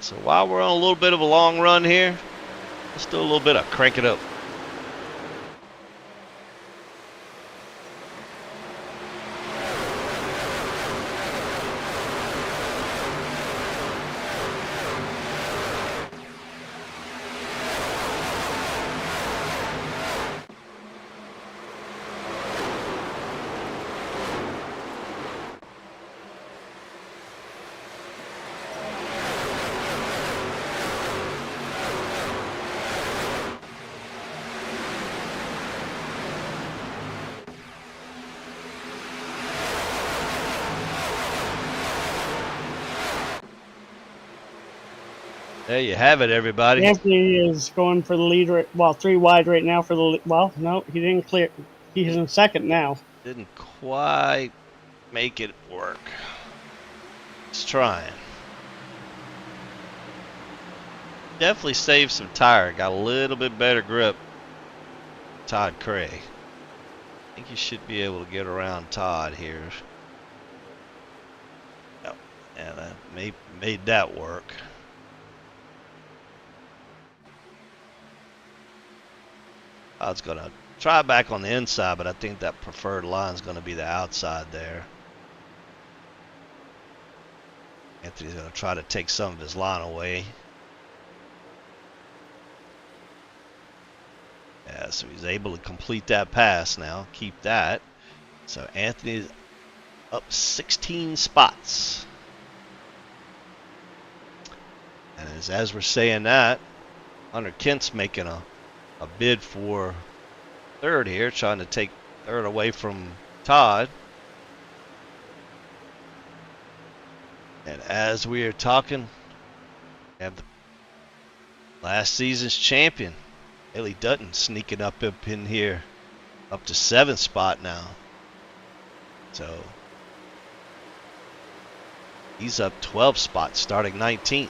So while we're on a little bit of a long run here, let's do a little bit of crank it up. There you have it, everybody. Anthony is going for the lead. Well, 3 wide right now for the. Well, no, he didn't clear. He's in second now. Didn't quite make it work. He's trying. Definitely saved some tire. Got a little bit better grip. Todd Craig. I think you should be able to get around Todd here. Yep. And that made that work. I was going to try back on the inside, but I think that preferred line is going to be the outside there. Anthony's going to try to take some of his line away. Yeah, so he's able to complete that pass now. Keep that. So Anthony's up 16 spots. And as we're saying that, Hunter Kent's making a bid for 3rd here, trying to take 3rd away from Todd. And as we are talking, we have the last season's champion, Haley Dutton, sneaking up in here, up to 7th spot now. So he's up 12 spots, starting 19th.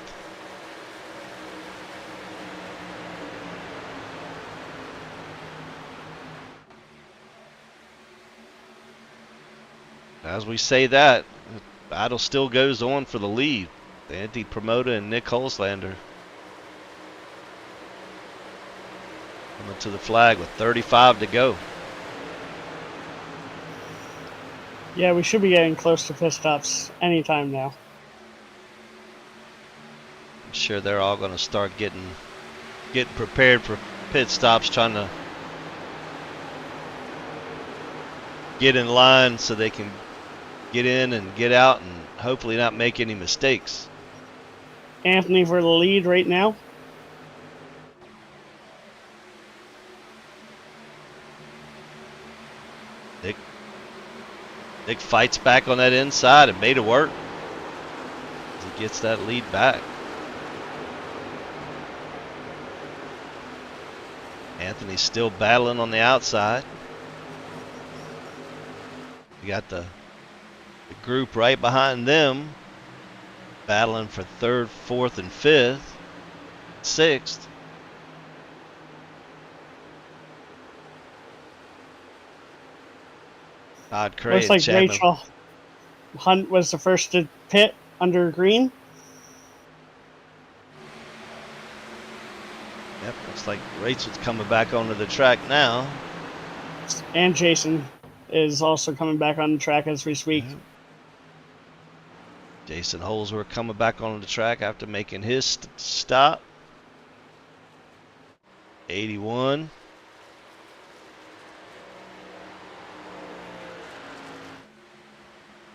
As we say that, the battle still goes on for the lead. Anthony Promoter and Nick Holslander coming to the flag with 35 to go. Yeah, we should be getting close to pit stops anytime now. I'm sure they're all going to start getting prepared for pit stops, trying to get in line so they can get in and get out and hopefully not make any mistakes. Anthony for the lead right now. Nick fights back on that inside and made it work. He gets that lead back. Anthony's still battling on the outside. You got the group right behind them battling for 3rd, 4th, and 5th, 6th. Todd Cray Looks and like Chapman. Rachel Hunt was the first to pit under green. Yep, looks like Rachel's coming back onto the track now. And Jason is also coming back on the track as we speak. Mhm. Jason Holsworth coming back onto the track after making his stop. 81.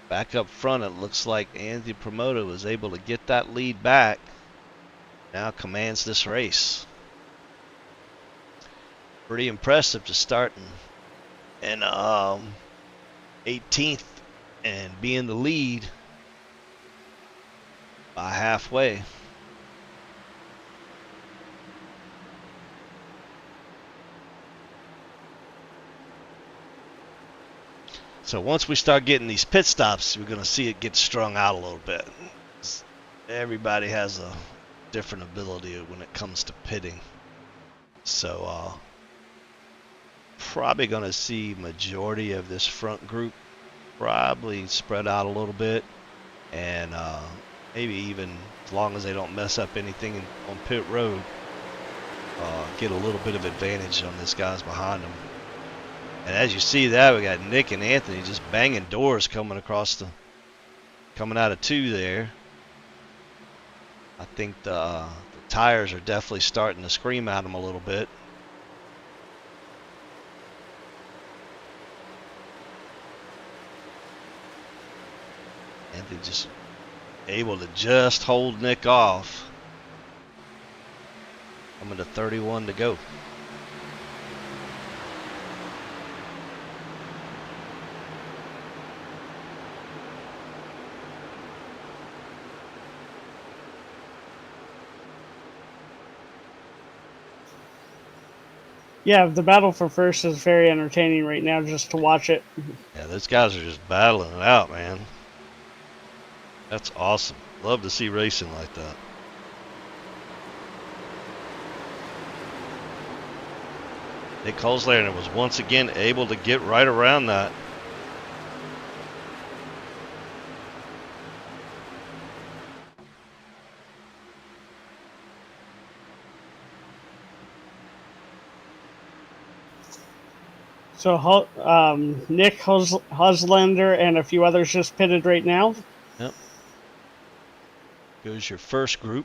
Back up front, it looks like Anthony Promoter was able to get that lead back. Now commands this race. Pretty impressive to start in 18th and be in the lead by halfway. So once we start getting these pit stops, we're going to see it get strung out a little bit. Everybody has a different ability when it comes to pitting. So probably going to see majority of this front group probably spread out a little bit. And maybe even as long as they don't mess up anything on pit road, get a little bit of advantage on these guys behind them. And as you see that, we got Nick and Anthony just banging doors coming out of 2 there. I think the tires are definitely starting to scream at them a little bit. Anthony just able to just hold Nick off. Coming to 31 to go. Yeah, the battle for first is very entertaining right now just to watch it. Yeah, those guys are just battling it out, man. That's awesome. Love to see racing like that. Nick Holzlander was once again able to get right around that. So Nick Huslander and a few others just pitted right now. Yep. Goes your first group.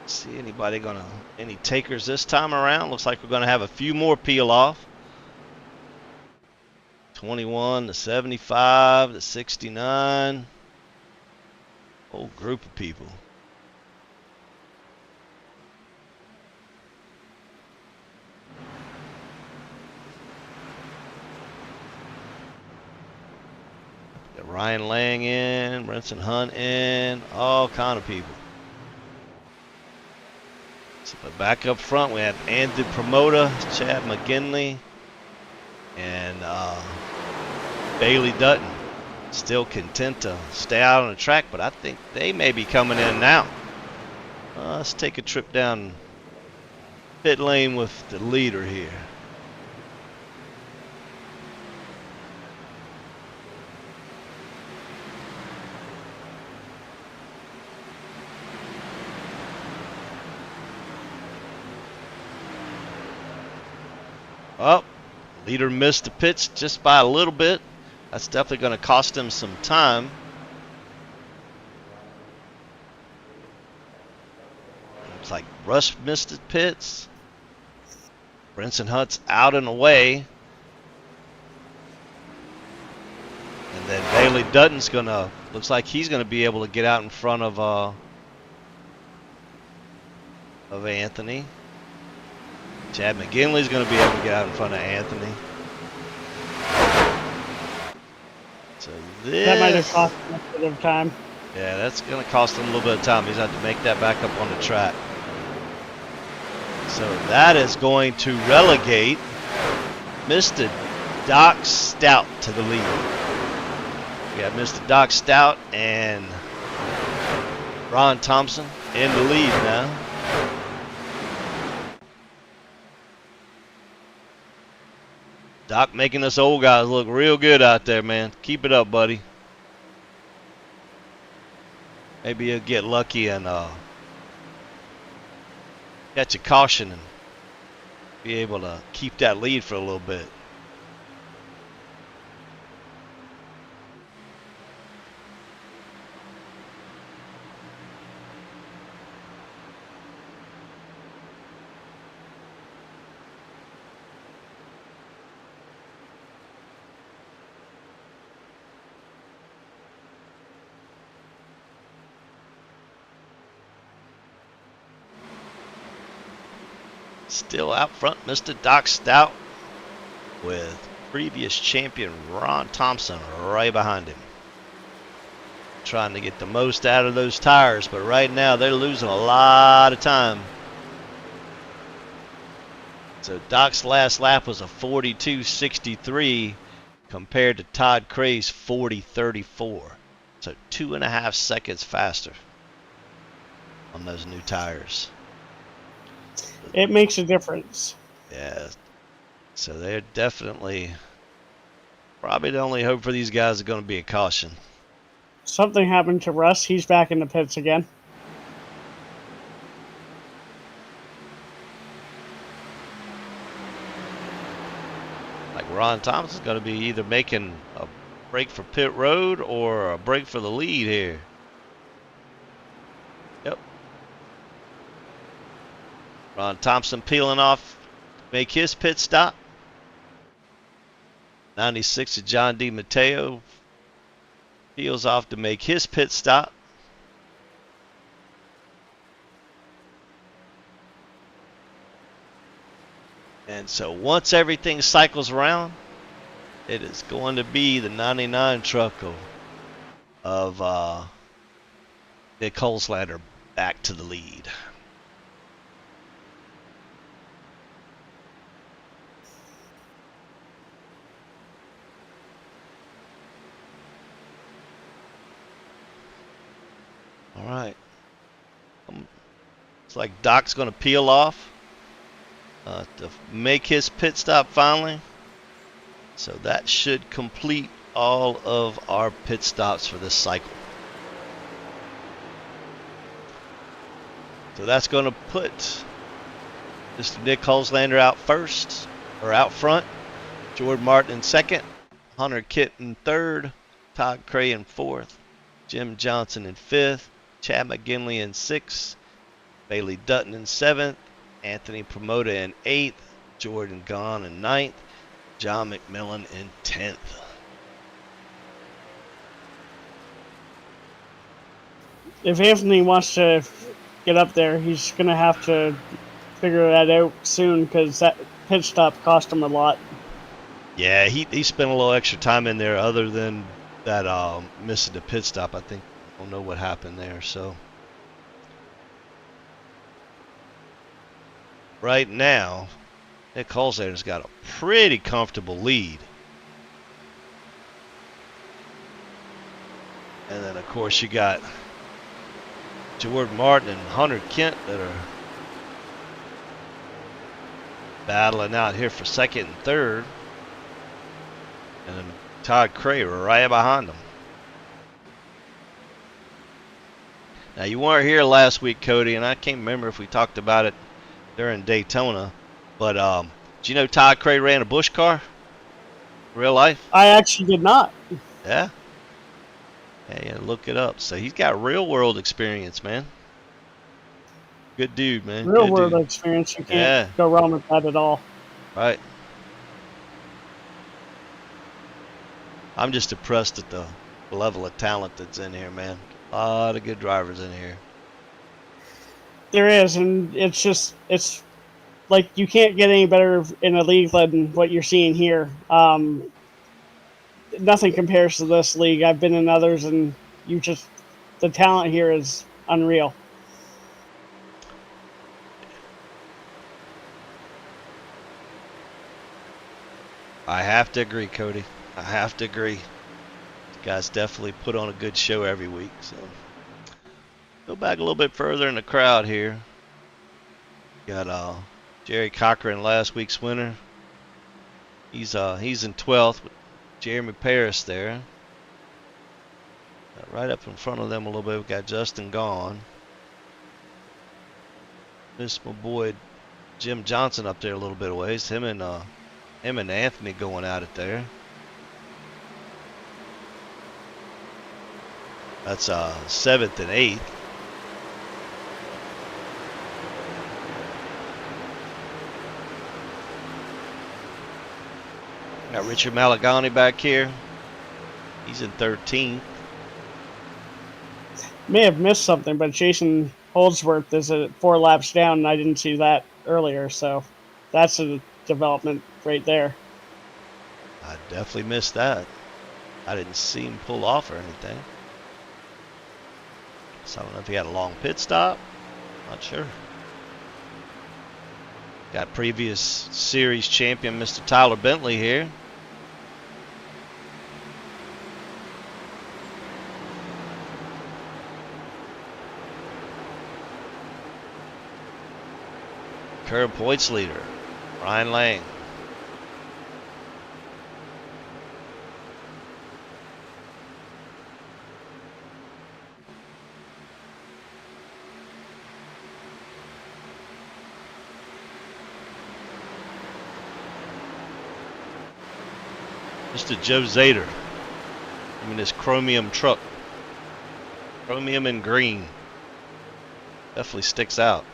See any takers this time around? Looks like we're gonna have a few more peel off. 21 to 75 to 69. Whole group of people. Got Ryan Lang in, Brenson Hunt in, all kind of people. But back up front, we have Andy Promoter, Chad McGinley, and Bailey Dutton. Still content to stay out on the track, but I think they may be coming in now. Let's take a trip down pit lane with the leader here. Oh, leader missed the pits just by a little bit. That's definitely going to cost him some time. Looks like Russ missed the pits. Brenson Hunt's out and away. And then Bailey Dutton's looks like he's going to be able to get out in front of Anthony. Chad McGinley's going to be able to get out in front of Anthony. So That might have cost him a bit of time. Yeah, that's going to cost him a little bit of time. He's going to have to make that back up on the track. So that is going to relegate Mr. Doc Stout to the lead. We got Mr. Doc Stout and Ron Thompson in the lead now. Doc making us old guys look real good out there, man. Keep it up, buddy. Maybe you'll get lucky and catch a caution and be able to keep that lead for a little bit. Still out front, Mr. Doc Stout with previous champion Ron Thompson right behind him. Trying to get the most out of those tires, but right now they're losing a lot of time. So Doc's last lap was a 42.63 compared to Todd Cray's 40.34. So 2.5 seconds faster on those new tires. It makes a difference. Yeah. So they're definitely probably the only hope for these guys is going to be a caution. Something happened to Russ. He's back in the pits again. Like Ron Thompson's going to be either making a break for pit road or a break for the lead here. Yep. Ron Thompson peeling off, make his pit stop. 96 of John D. Mateo peels off to make his pit stop. And so once everything cycles around, it is going to be the 99 truck of Nick Holzlander back to the lead. All right. It's like Doc's going to peel off to make his pit stop finally. So that should complete all of our pit stops for this cycle. So that's going to put Mr. Nick Holzlander out first, or out front. Jordan Martin in second. Hunter Kitt in third. Todd Cray in fourth. Jim Johnson in fifth. Chad McGinley in sixth. Bailey Dutton in seventh. Anthony Promoda in eighth. Jordan Gahn in ninth. John McMillan in 10th. If Anthony wants to get up there, he's going to have to figure that out soon because that pit stop cost him a lot. Yeah, he spent a little extra time in there other than that missing the pit stop. I think I don't know what happened there. So right now, Nick Holzlander's got a pretty comfortable lead. And then, of course, you got Jordan Martin and Hunter Kent that are battling out here for second and third. And then Todd Cray right behind them. Now, you weren't here last week, Cody, and I can't remember if we talked about it during Daytona. But do you know Todd Cray ran a Busch car? Real life? I actually did not. Yeah? Yeah, look it up. So he's got real world experience, man. Good dude, man. Real Good world dude. experience. You can't go wrong with that at all. Right. I'm just impressed at the level of talent that's in here, man. A lot of good drivers in here. There is, and it's like you can't get any better in a league than what you're seeing here. Nothing compares to this league. I've been in others, and the talent here is unreal. I have to agree, Cody. I have to agree. You guys definitely put on a good show every week. So go back a little bit further in the crowd here. Got Jerry Cochran, last week's winner. He's in 12th with Jeremy Paris there. Right up in front of them a little bit, we've got Justin Gone. Miss my boy Jim Johnson up there a little bit of ways. Him and Anthony going at it there. That's 7th and 8th. Got Richard Malagani back here. He's in 13th. May have missed something, but Jason Holdsworth is at 4 laps down, and I didn't see that earlier, so that's a development right there. I definitely missed that. I didn't see him pull off or anything. So I don't know if he had a long pit stop. Not sure. Got previous series champion Mr. Tyler Bentley here. Current points leader, Ryan Lang. Mr. Joe Zader. I mean, this chromium truck. Chromium and green. Definitely sticks out.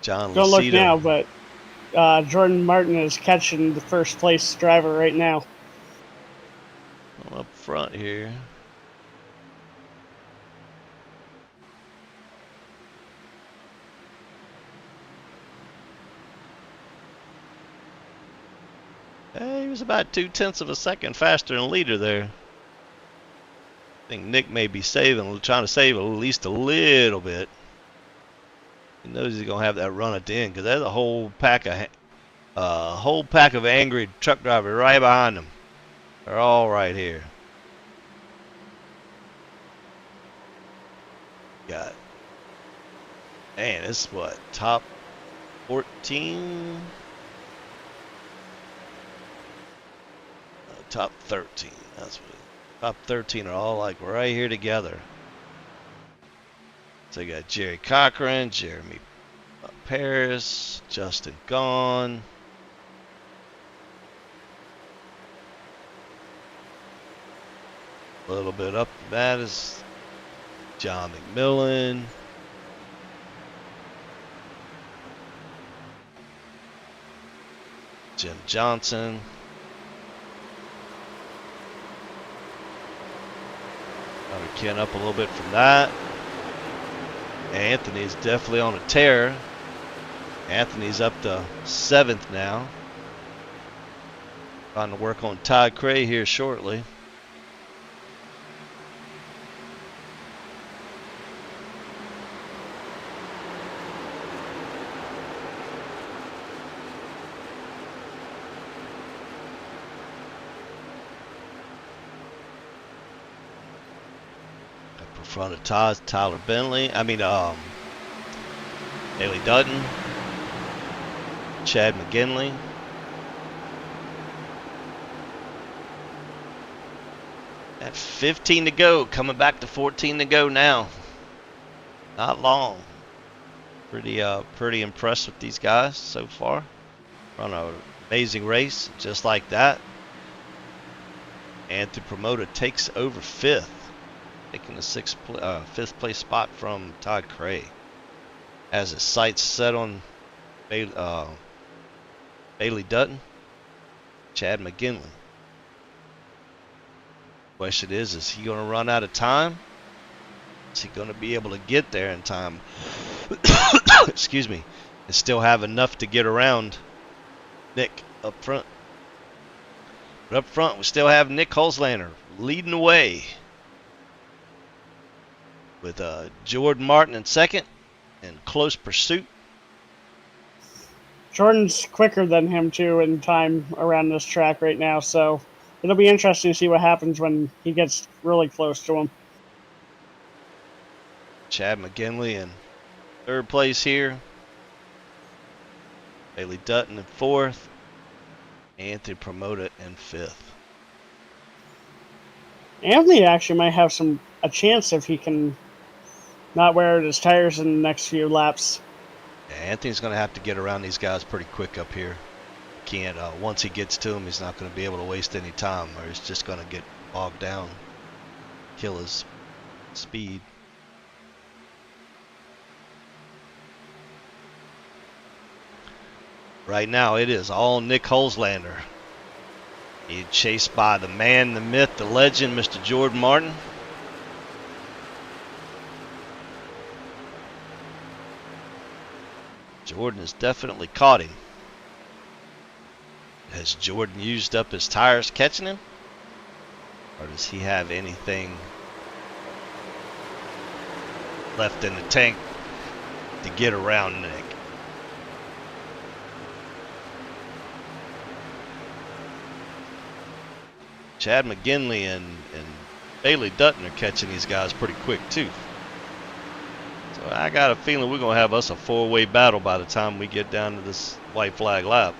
John Don't look Lucido. now, but Jordan Martin is catching the first place driver right now. Up front here. Hey, he was about 0.2 of a second faster than the leader there. I think Nick may be trying to save at least a little bit. He knows he's gonna have that run at the end because there's a whole pack of angry truck drivers right behind him. They're all right here. Got, man, this is what, top 14? Top 13. That's what. Top 13 are all like right here together. So you got Jerry Cochran, Jeremy Paris, Justin Gone. A little bit up that is John McMillan. Jim Johnson. Ken up a little bit from that. Anthony's definitely on a tear. Anthony's up to 7th now. Trying to work on Todd Cray here shortly. Front of Tyler Bentley. Haley Dutton. Chad McGinley. At 15 to go, coming back to 14 to go now. Not long. Pretty impressed with these guys so far. Run an amazing race, just like that. And to promote it, takes over 5th. Taking the 5th place spot from Todd Cray. Has his sights set on Bailey Dutton, Chad McGinley. Question is he going to run out of time? Is he going to be able to get there in time? Excuse me. And still have enough to get around Nick up front. But up front, we still have Nick Holzlander leading the way. With Jordan Martin in 2nd, in close pursuit. Jordan's quicker than him too in time around this track right now, so it'll be interesting to see what happens when he gets really close to him. Chad McGinley in third place here. Bailey Dutton in fourth. Anthony Promoted in fifth. Anthony actually might have a chance if he can not wear out his tires in the next few laps. Yeah, Anthony's going to have to get around these guys pretty quick up here. Can't once he gets to them, he's not going to be able to waste any time, or he's just going to get bogged down, kill his speed. Right now, it is all Nick Holzlander. He's chased by the man, the myth, the legend, Mr. Jordan Martin. Jordan has definitely caught him. Has Jordan used up his tires catching him? Or does he have anything left in the tank to get around Nick? Chad McGinley and Bailey Dutton are catching these guys pretty quick too. So I got a feeling we're going to have us a four-way battle by the time we get down to this white flag lap.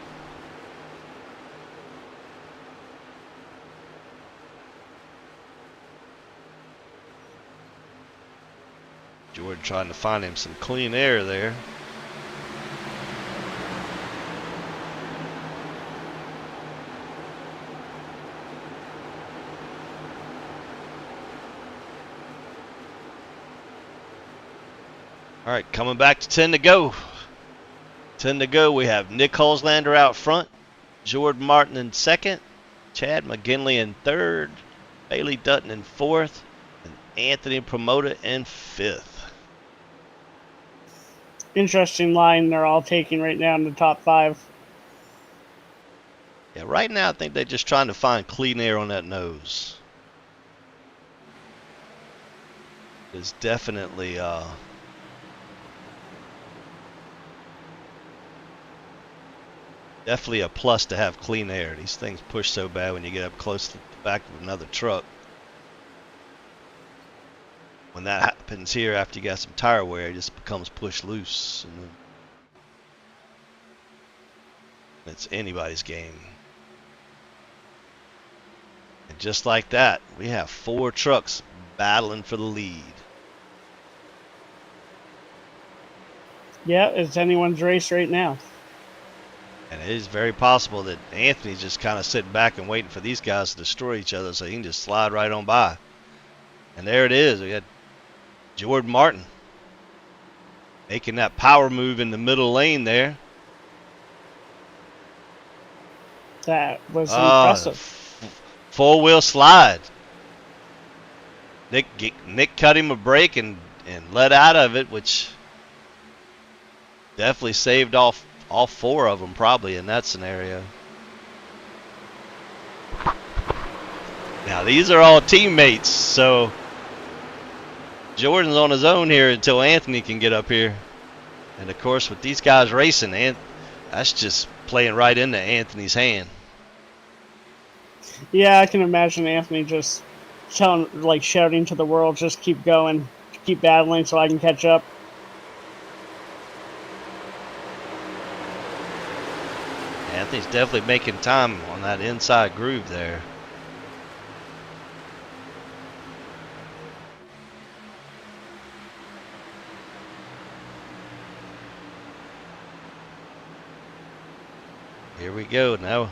Jordan trying to find him some clean air there. All right, coming back to 10 to go. 10 to go. We have Nick Holzlander out front, Jordan Martin in second, Chad McGinley in third, Bailey Dutton in fourth, and Anthony Promoted in fifth. Interesting line they're all taking right now in the top 5. Yeah, right now I think they're just trying to find clean air on that nose. It's definitely definitely a plus to have clean air. These things push so bad when you get up close to the back of another truck. When that happens here after you got some tire wear, it just becomes push loose. And it's anybody's game. And just like that, we have 4 trucks battling for the lead. Yeah, it's anyone's race right now. And it is very possible that Anthony's just kind of sitting back and waiting for these guys to destroy each other so he can just slide right on by. And there it is. We got Jordan Martin making that power move in the middle lane there. That was impressive. Four-wheel slide. Nick cut him a break and let out of it, which definitely saved all 4 of them probably in that scenario. Now these are all teammates, so Jordan's on his own here until Anthony can get up here. And of course with these guys racing, that's just playing right into Anthony's hand. Yeah, I can imagine Anthony just shouting to the world, just keep going, keep battling so I can catch up. Anthony's definitely making time on that inside groove there. Here we go now.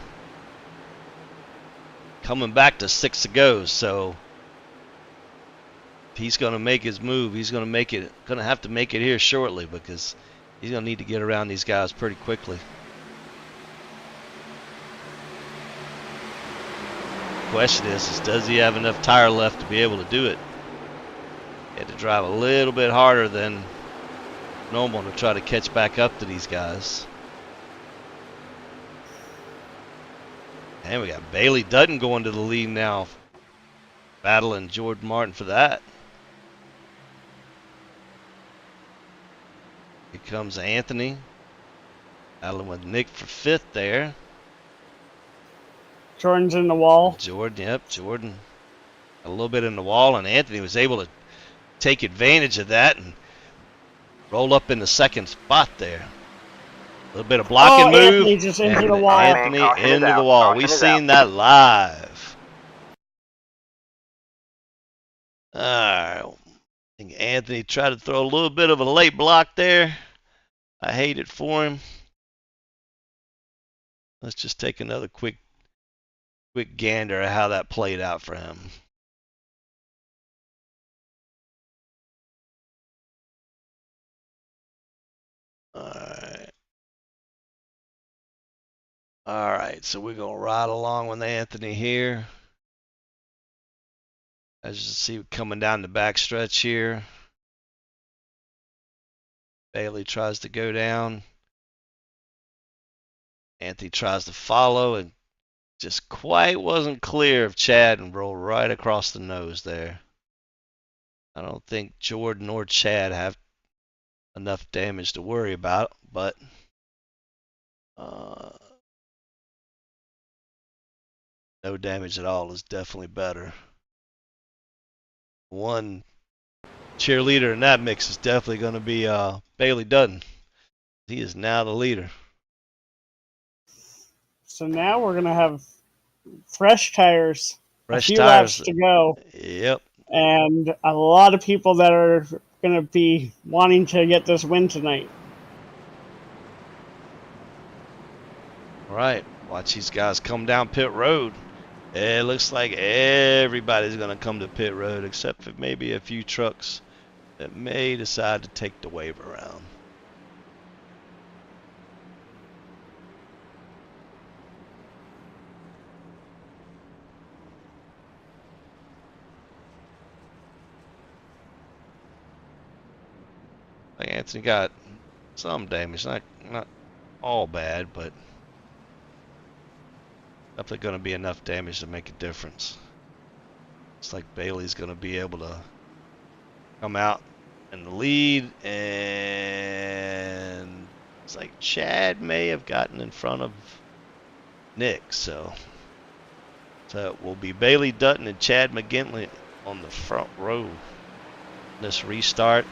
Coming back to 6 to go, so if he's going to make his move, he's going to have to make it here shortly because he's going to need to get around these guys pretty quickly. Question is does he have enough tire left to be able to do it? He had to drive a little bit harder than normal to try to catch back up to these guys. And we got Bailey Dutton going to the lead now, battling Jordan Martin for that. Here comes Anthony. Battling with Nick for 5th there. Jordan's in the wall. Jordan, yep, Jordan. A little bit in the wall, and Anthony was able to take advantage of that and roll up in the 2nd spot there. A little bit of blocking move. Anthony just into the wall. Anthony Caution is into the out. wall. Caution We is seen out. that live. All right. I think Anthony tried to throw a little bit of a late block there. I hate it for him. Let's just take another quick gander at how that played out for him. All right, so we're going to ride along with Anthony here. As you see, coming down the backstretch here. Bailey tries to go down. Anthony tries to follow and just quite wasn't clear of Chad and rolled right across the nose there. I don't think Jordan or Chad have enough damage to worry about, but no damage at all is definitely better. One cheerleader in that mix is definitely going to be Bailey Dutton. He is now the leader. So now we're going to have fresh tires. Fresh a few tires laps to go. Yep. And a lot of people that are going to be wanting to get this win tonight. All right. Watch these guys come down pit road. It looks like everybody's going to come to pit road except for maybe a few trucks that may decide to take the wave around. Anthony got some damage, not all bad, but definitely going to be enough damage to make a difference. It's like Bailey's going to be able to come out in the lead, and it's like Chad may have gotten in front of Nick, so it will be Bailey Dutton and Chad McGinley on the front row this restart.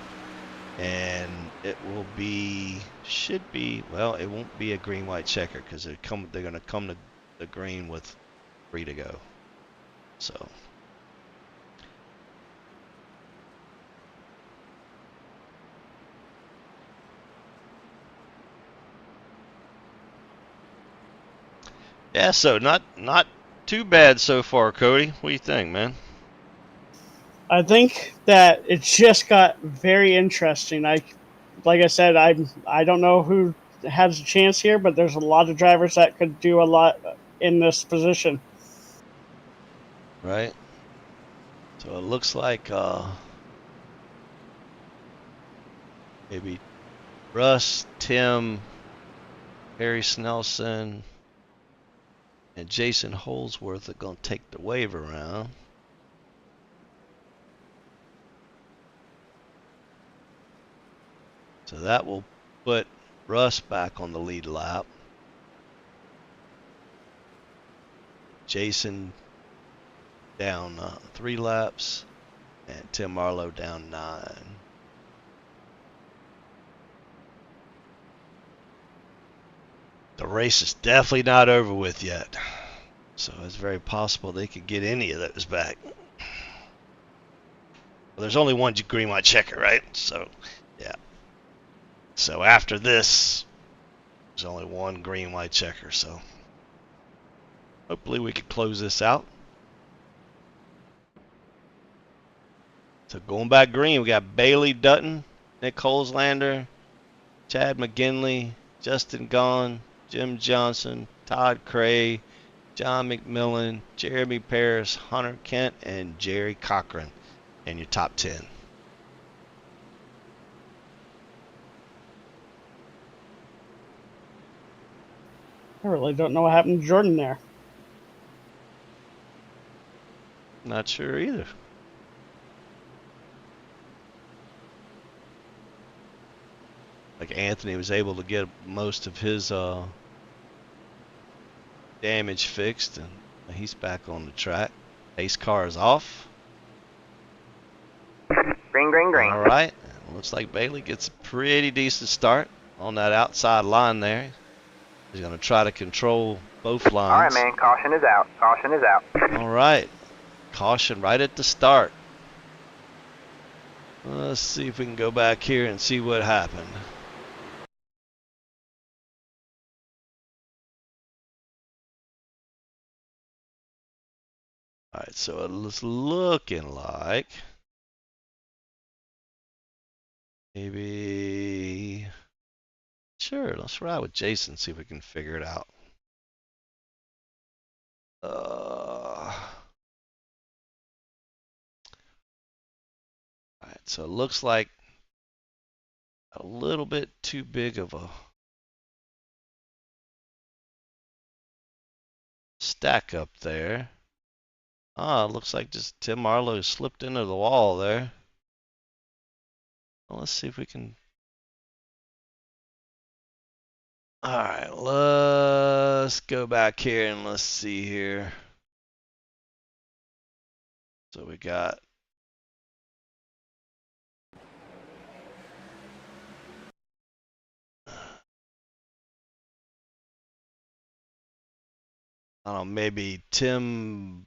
And it will be, well, it won't be a green-white checker because they're going to come to the green with 3 to go. So. Yeah, so not too bad so far, Cody. What do you think, man? I think that it just got very interesting. Like I said, I don't know who has a chance here, but there's a lot of drivers that could do a lot in this position. Right. So it looks like maybe Russ, Tim, Harry Snelson, and Jason Holsworth are going to take the wave around. So that will put Russ back on the lead lap. Jason down 3 laps, and Tim Marlowe down 9. The race is definitely not over with yet, so it's very possible they could get any of those back. Well, there's only one green-white checker, right? So, yeah. So after this, there's only one green-white checker, so hopefully we can close this out. So going back green, we got Bailey Dutton, Nick Holzlander, Chad McGinley, Justin Gahn, Jim Johnson, Todd Cray, John McMillan, Jeremy Paris, Hunter Kent, and Jerry Cochran in your top 10. I really don't know what happened to Jordan there. Not sure either. Like like Anthony was able to get most of his damage fixed, and he's back on the track. Pace car is off. Green, green, green. All right. Looks like Bailey gets a pretty decent start on that outside line there. He's going to try to control both lines. All right, man. Caution is out. Caution is out. All right. Caution right at the start. Let's see if we can go back here and see what happened. All right, so it's looking like maybe, sure, let's ride with Jason, see if we can figure it out. All right, so it looks like a little bit too big of a stack up there. Ah, it looks like just Tim Marlowe slipped into the wall there. Well, let's see if we can. All right, let's go back here and let's see here. So we got I don't know, maybe Tim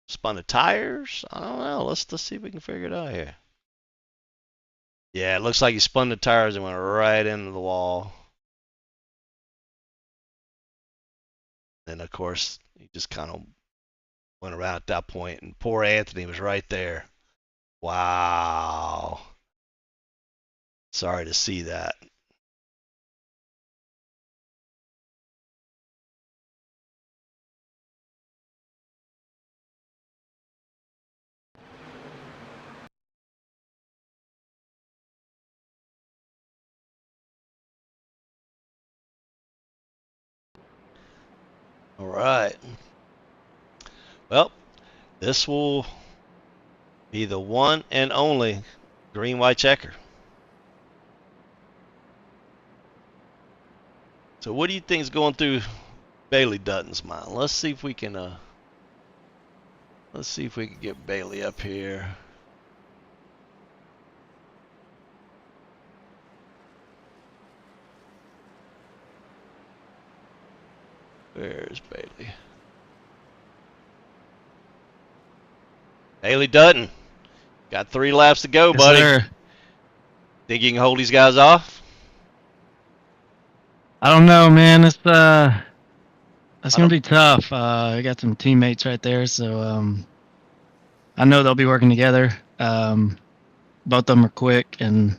spun the tires. I don't know. Let's see if we can figure it out here. Yeah, it looks like he spun the tires and went right into the wall. And of course, he just kind of went around at that point, and poor Anthony was right there. Wow. Sorry to see that. All right. Well, this will be the one and only green white checker. So what do you think is going through Bailey Dutton's mind? Let's see if we can get Bailey up here. Where's Bailey? Bailey Dutton, got 3 laps to go, buddy. Sir. Think you can hold these guys off? I don't know, man. It's gonna be tough. I got some teammates right there, so I know they'll be working together. Both of them are quick, and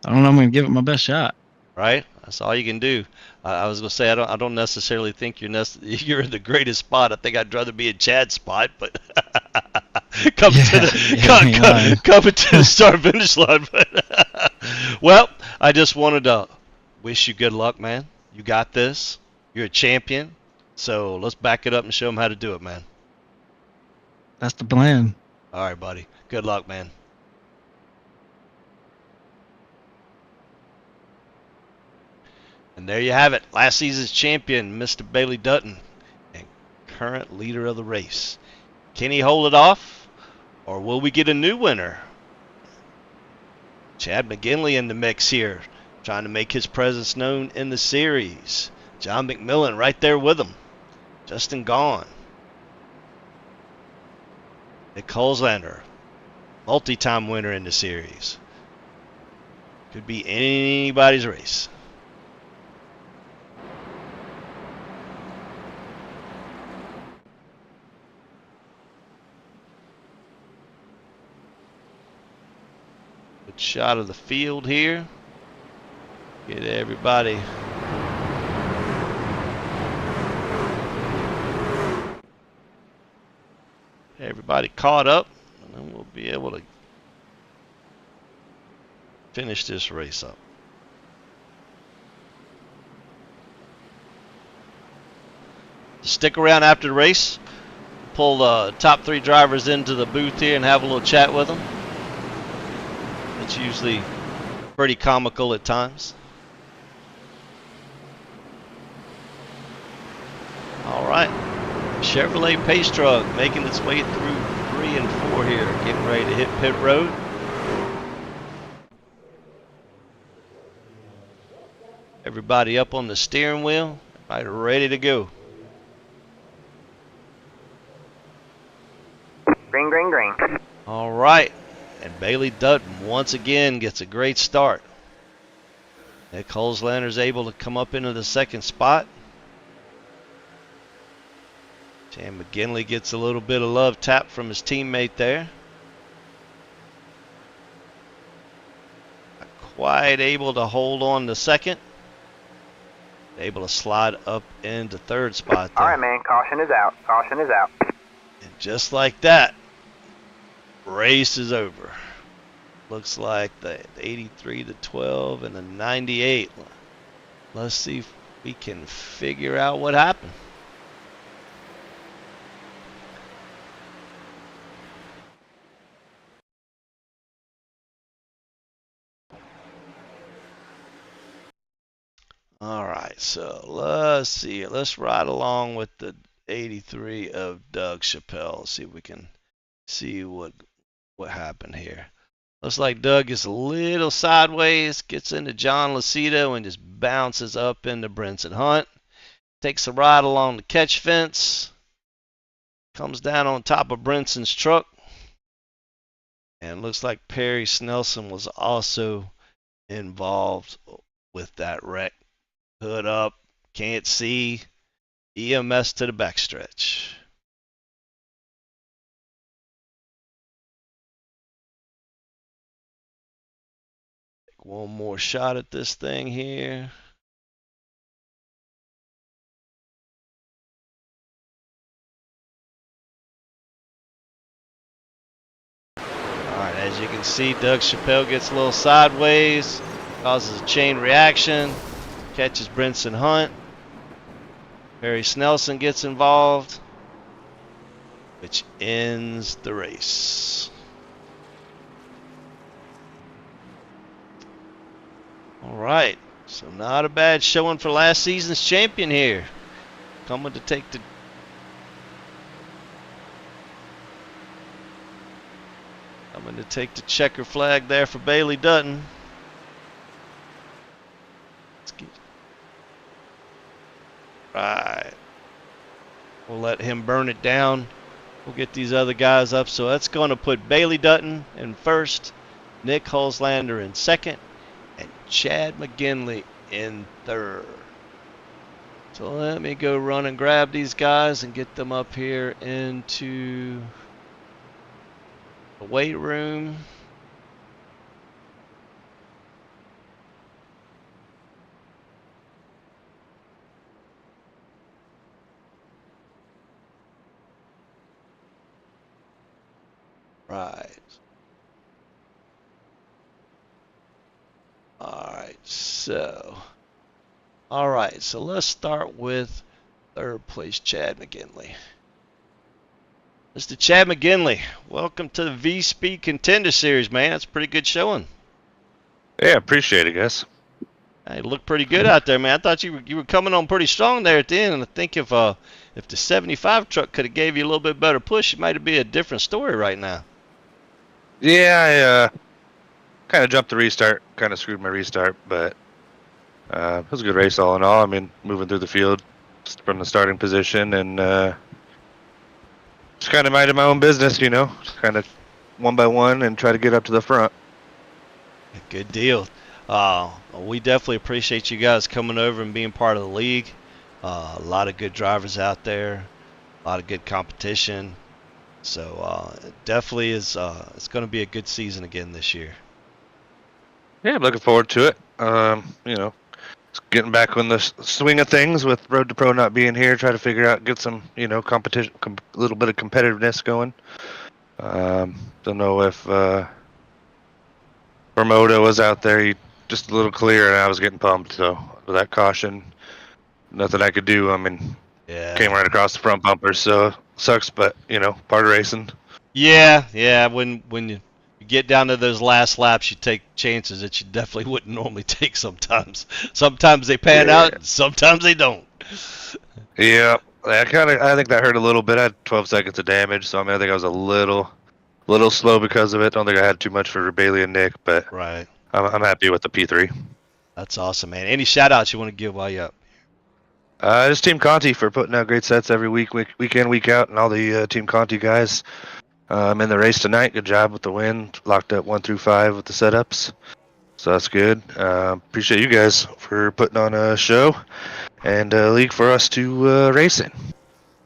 I don't know. I'm gonna give it my best shot. Right? That's all you can do. I was gonna say I don't necessarily think you're in the greatest spot. I think I'd rather be in Chad's spot, but coming to the start finish line. But well, I just wanted to wish you good luck, man. You got this. You're a champion. So let's back it up and show them how to do it, man. That's the plan. All right, buddy. Good luck, man. And there you have it. Last season's champion, Mr. Bailey Dutton, and current leader of the race. Can he hold it off, or will we get a new winner? Chad McGinley in the mix here, trying to make his presence known in the series. John McMillan right there with him. Justin Gaughan. Nick Holzlander, multi-time winner in the series. Could be anybody's race. Good shot of the field here. Get everybody. Everybody caught up, and then we'll be able to finish this race up. Stick around after the race. Pull the top 3 drivers into the booth here and have a little chat with them. It's usually pretty comical at times. All right, Chevrolet Pace Truck making its way through 3 and 4 here, getting ready to hit pit road. Everybody up on the steering wheel, everybody ready to go. Green, green, green. All right, and Bailey Dutton once again gets a great start. Nick Holzlander's able to come up into the second spot. Jan McGinley gets a little bit of love tap from his teammate there. Not quite able to hold on to second. Able to slide up into third spot there. All right, man. Caution is out. Caution is out. And just like that, race is over. Looks like the 83 to 12 and the 98. Let's see if we can figure out what happened. All right, so let's see. Let's ride along with the 83 of Doug Chappelle. See if we can see what happened here. Looks like Doug is a little sideways, gets into John Lucido and just bounces up into Brinson Hunt. Takes a ride along the catch fence. Comes down on top of Brinson's truck. And looks like Perry Snelson was also involved with that wreck. Hood up, can't see, EMS to the backstretch. Take one more shot at this thing here. Alright, as you can see, Doug Chappelle gets a little sideways, causes a chain reaction. Catches Brinson Hunt. Perry Snelson gets involved, which ends the race. All right, so not a bad showing for last season's champion here. Coming to take the checker flag there for Bailey Dutton. Right. We'll let him burn it down. We'll get these other guys up. So that's going to put Bailey Dutton in first, Nick Holzlander in second, and Chad McGinley in third. So let me go run and grab these guys and get them up here into the weight room. Right. All right, so let's start with third place Chad McGinley. Mr. Chad McGinley, welcome to the VSpeed Contender Series, man. That's a pretty good showing. Yeah, appreciate it, guys. Hey, looked pretty good out there, man. I thought you were coming on pretty strong there at the end, and I think if the 75 truck could have gave you a little bit better push, it might have been a different story right now. Yeah, I kind of jumped the restart, kind of screwed my restart, but it was a good race all in all. I mean, moving through the field from the starting position and just kind of minded my own business, you know, just kind of one by one and try to get up to the front. Good deal. We definitely appreciate you guys coming over and being part of the league. A lot of good drivers out there, a lot of good competition. So it definitely is. It's going to be a good season again this year. Yeah, I'm looking forward to it. You know, getting back on the swing of things with Road to Pro not being here, try to figure out, get some, you know, competition, a little bit of competitiveness going. Don't know if Bermuda was out there, he just a little clear, and I was getting pumped. So with that caution, nothing I could do. I mean, came right across the front bumper, so sucks, but you know, part of racing. Yeah. When you get down to those last laps, you take chances that you definitely wouldn't normally take sometimes. Sometimes they pan out, and sometimes they don't. Yeah, I think that hurt a little bit. I had 12 seconds of damage, so I mean, I think I was a little slow because of it. Don't think I had too much for Bailey and Nick, but Right. I'm happy with the P3. That's awesome, man. Any shout outs you want to give while you're up? Just Team Conti for putting out great sets every week in, week out, and all the Team Conti guys. In the race tonight, good job with the win. Locked up 1 through 5 with the setups, so that's good. Appreciate you guys for putting on a show and a league for us to race in.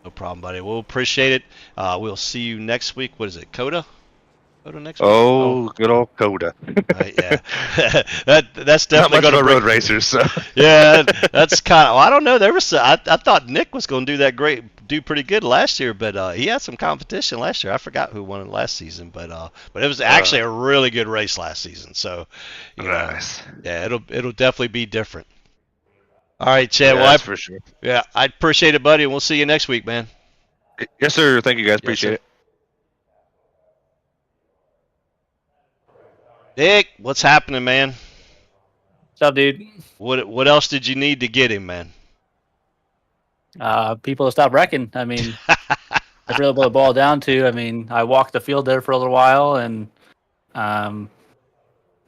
No problem, buddy. We'll appreciate it. We'll see you next week. What is it, Coda? Coda next week? Oh, good old Coda. Right, yeah. that's definitely Not much going of to a road racers, so. Yeah, that's kind of. Well, I don't know. I thought Nick was going to do pretty good last year, but he had some competition last year. I forgot who won it last season, but it was actually a really good race last season. So, Nice. Yeah, it'll definitely be different. All right, Chad. Yeah, Well, that's for sure. Yeah, I appreciate it, buddy, and we'll see you next week, man. Yes, sir. Thank you, guys. Appreciate it. Nick, what's happening, man? What's up, dude? What else did you need to get him, man? People to stop wrecking. I mean, that's really what it boiled down to. I mean, I walked the field there for a little while, and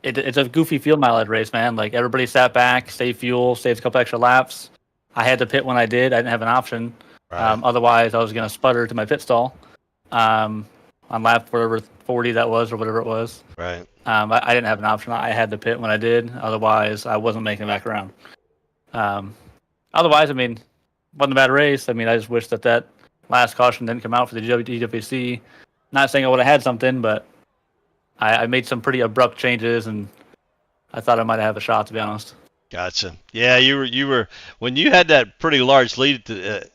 it's a goofy field mileage race, man. Like, everybody sat back, saved fuel, saved a couple extra laps. I had to pit when I did. I didn't have an option. Right. Otherwise, I was going to sputter to my pit stall on lap whatever 40 that was or whatever it was. Right. I didn't have an option. I had to pit when I did. Otherwise, I wasn't making it back around. Otherwise, I mean, wasn't a bad race. I mean, I just wish that last caution didn't come out for the DWC. Not saying I would have had something, but I made some pretty abrupt changes, and I thought I might have a shot, to be honest. Gotcha. Yeah, you were when you had that pretty large lead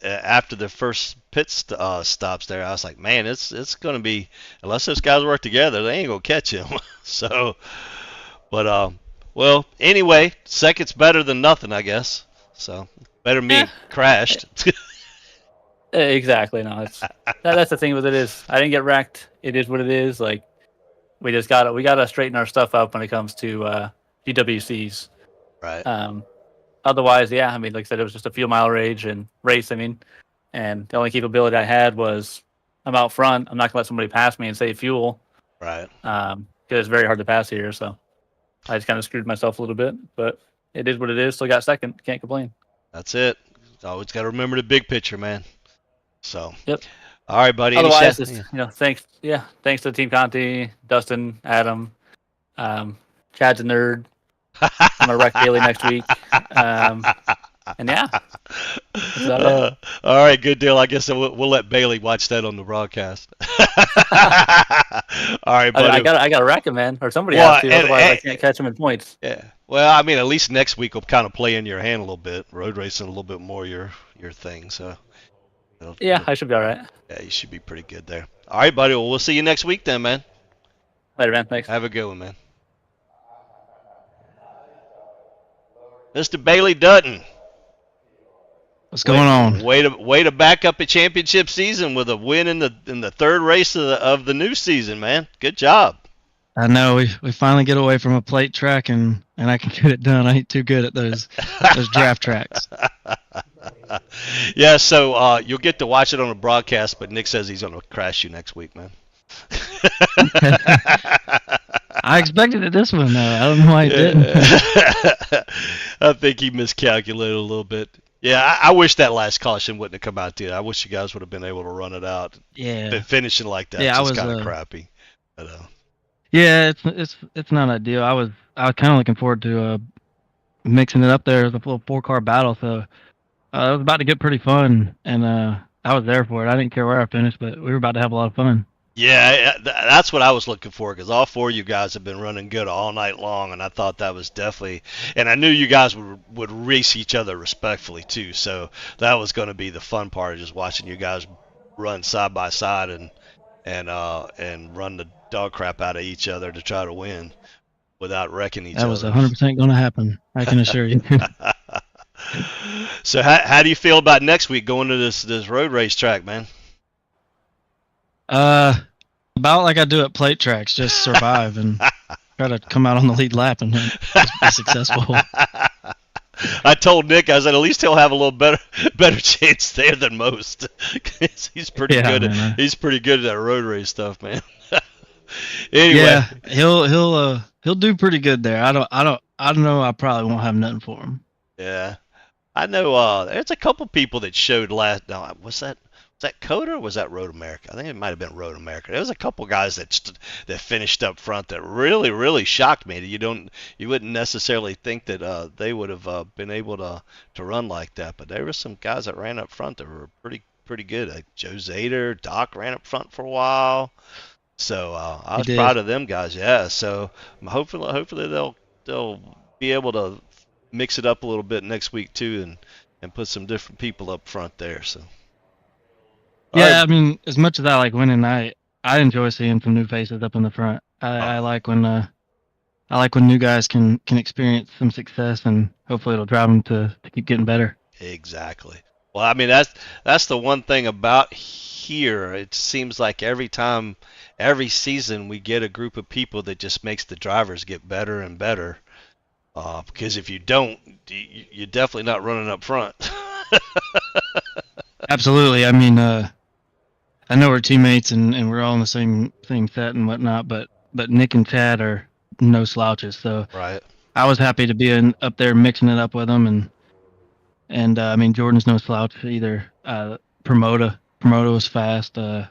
after the first pit stops there. I was like, man, it's going to be, unless those guys work together, they ain't gonna catch him. So, but well, anyway, second's better than nothing, I guess. So better me crashed. Exactly. No, that's the thing with it is I didn't get wrecked. It is what it is. Like, we gotta straighten our stuff up when it comes to DWCs. Right. Otherwise, yeah, I mean, like I said, it was just a few mile race, and the only capability I had was I'm out front. I'm not gonna let somebody pass me and save fuel. Right. Because it's very hard to pass here, so I just kind of screwed myself a little bit. But it is what it is. Still got second. Can't complain. That's it. Always got to remember the big picture, man. So. Yep. All right, buddy. Otherwise, thanks to Team Conti, Dustin, Adam, Chad's a nerd. I'm gonna wreck Bailey next week. And yeah. All right, good deal. I guess we'll let Bailey watch that on the broadcast. All right, buddy. I got to wreck him, man, or somebody has to. Otherwise, I can't catch him in points. Yeah. Well, I mean, at least next week will kind of play in your hand a little bit. Road racing a little bit more your thing. So. Yeah, I should be all right. Yeah, you should be pretty good there. All right, buddy. Well, we'll see you next week then, man. Later, man. Thanks. Have a good one, man. Mr. Bailey Dutton. What's going on? Way to back up a championship season with a win in the third race of the new season, man. Good job. I know we finally get away from a plate track and I can get it done. I ain't too good at those draft tracks. Yeah, so you'll get to watch it on the broadcast, but Nick says he's going to crash you next week, man. I expected it this one, though. I don't know why he didn't. I think he miscalculated a little bit. Yeah, I wish that last caution wouldn't have come out there. I wish you guys would have been able to run it out. Yeah. But finishing like that is kind of crappy. But, yeah, it's not ideal. I was kind of looking forward to mixing it up there as a full 4-car battle. So it was about to get pretty fun, and I was there for it. I didn't care where I finished, but we were about to have a lot of fun. Yeah, that's what I was looking for, because all four of you guys have been running good all night long, and I thought that was definitely, and I knew you guys would race each other respectfully too, so that was going to be the fun part, of just watching you guys run side by side and run the dog crap out of each other to try to win without wrecking each other. That was 100% going to happen, I can assure you. So how do you feel about next week going to this road race track, man? About like I do at plate tracks, just survive and try to come out on the lead lap and just be successful. I told Nick, I said, at least he'll have a little better chance there than most. 'Cause he's pretty Yeah, good. man. He's pretty good at that road race stuff, man. Anyway, Yeah, he'll do pretty good there. I don't know. I probably won't have nothing for him. yeah, I know. There's a couple people that showed last. No, was that Coda or was that Road America? I think it might have been Road America. There was a couple guys that finished up front that really shocked me. You wouldn't necessarily think that they would have been able to run like that, but there were some guys that ran up front that were pretty good. Like Joe Zader, Doc ran up front for a while. So I was proud of them guys. Yeah. So hopefully they'll be able to mix it up a little bit next week too, and put some different people up front there. So. Yeah, I mean, as much as I like winning, I enjoy seeing some new faces up in the front. I like when new guys can experience some success, and hopefully it'll drive them to keep getting better. Exactly. Well, I mean that's the one thing about here. It seems like every season we get a group of people that just makes the drivers get better and better. Because if you don't, you're definitely not running up front. Absolutely. I mean, I know we're teammates and we're all in the same set and whatnot, but Nick and Chad are no slouches. So right. I was happy to be up there mixing it up with them, and I mean Jordan's no slouch either. Promoda was fast. It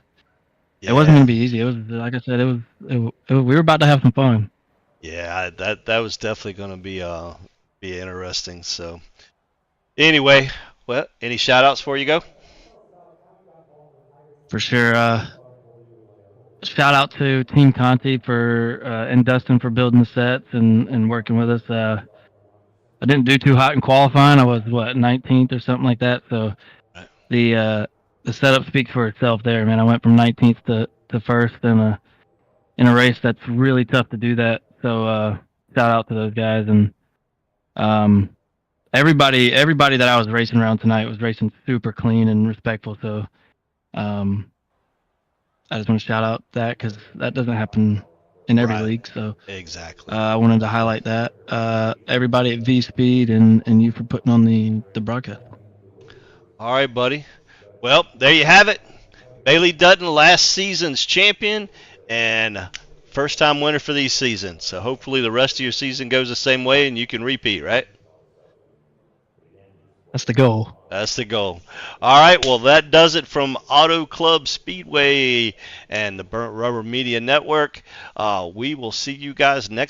wasn't gonna be easy. It was, like I said, we were about to have some fun. Yeah, that was definitely going to be interesting. So anyway, well, any shout outs before you go? For sure. Shout out to Team Conti and Dustin for building the sets and working with us. I didn't do too hot in qualifying. I was 19th or something like that. So the setup speaks for itself there, man. I went from 19th to first in a race that's really tough to do that. So shout out to those guys, and everybody that I was racing around tonight was racing super clean and respectful. So I just want to shout out that because that doesn't happen in every league. So exactly. I wanted to highlight that. Everybody at VSpeed and you for putting on the broadcast. All right, buddy. Well, there you have it. Bailey Dutton, last season's champion and first-time winner for these seasons. So hopefully the rest of your season goes the same way and you can repeat, right? That's the goal. That's the goal. All right, well, that does it from Auto Club Speedway and the Burnt Rubber Media Network. We will see you guys next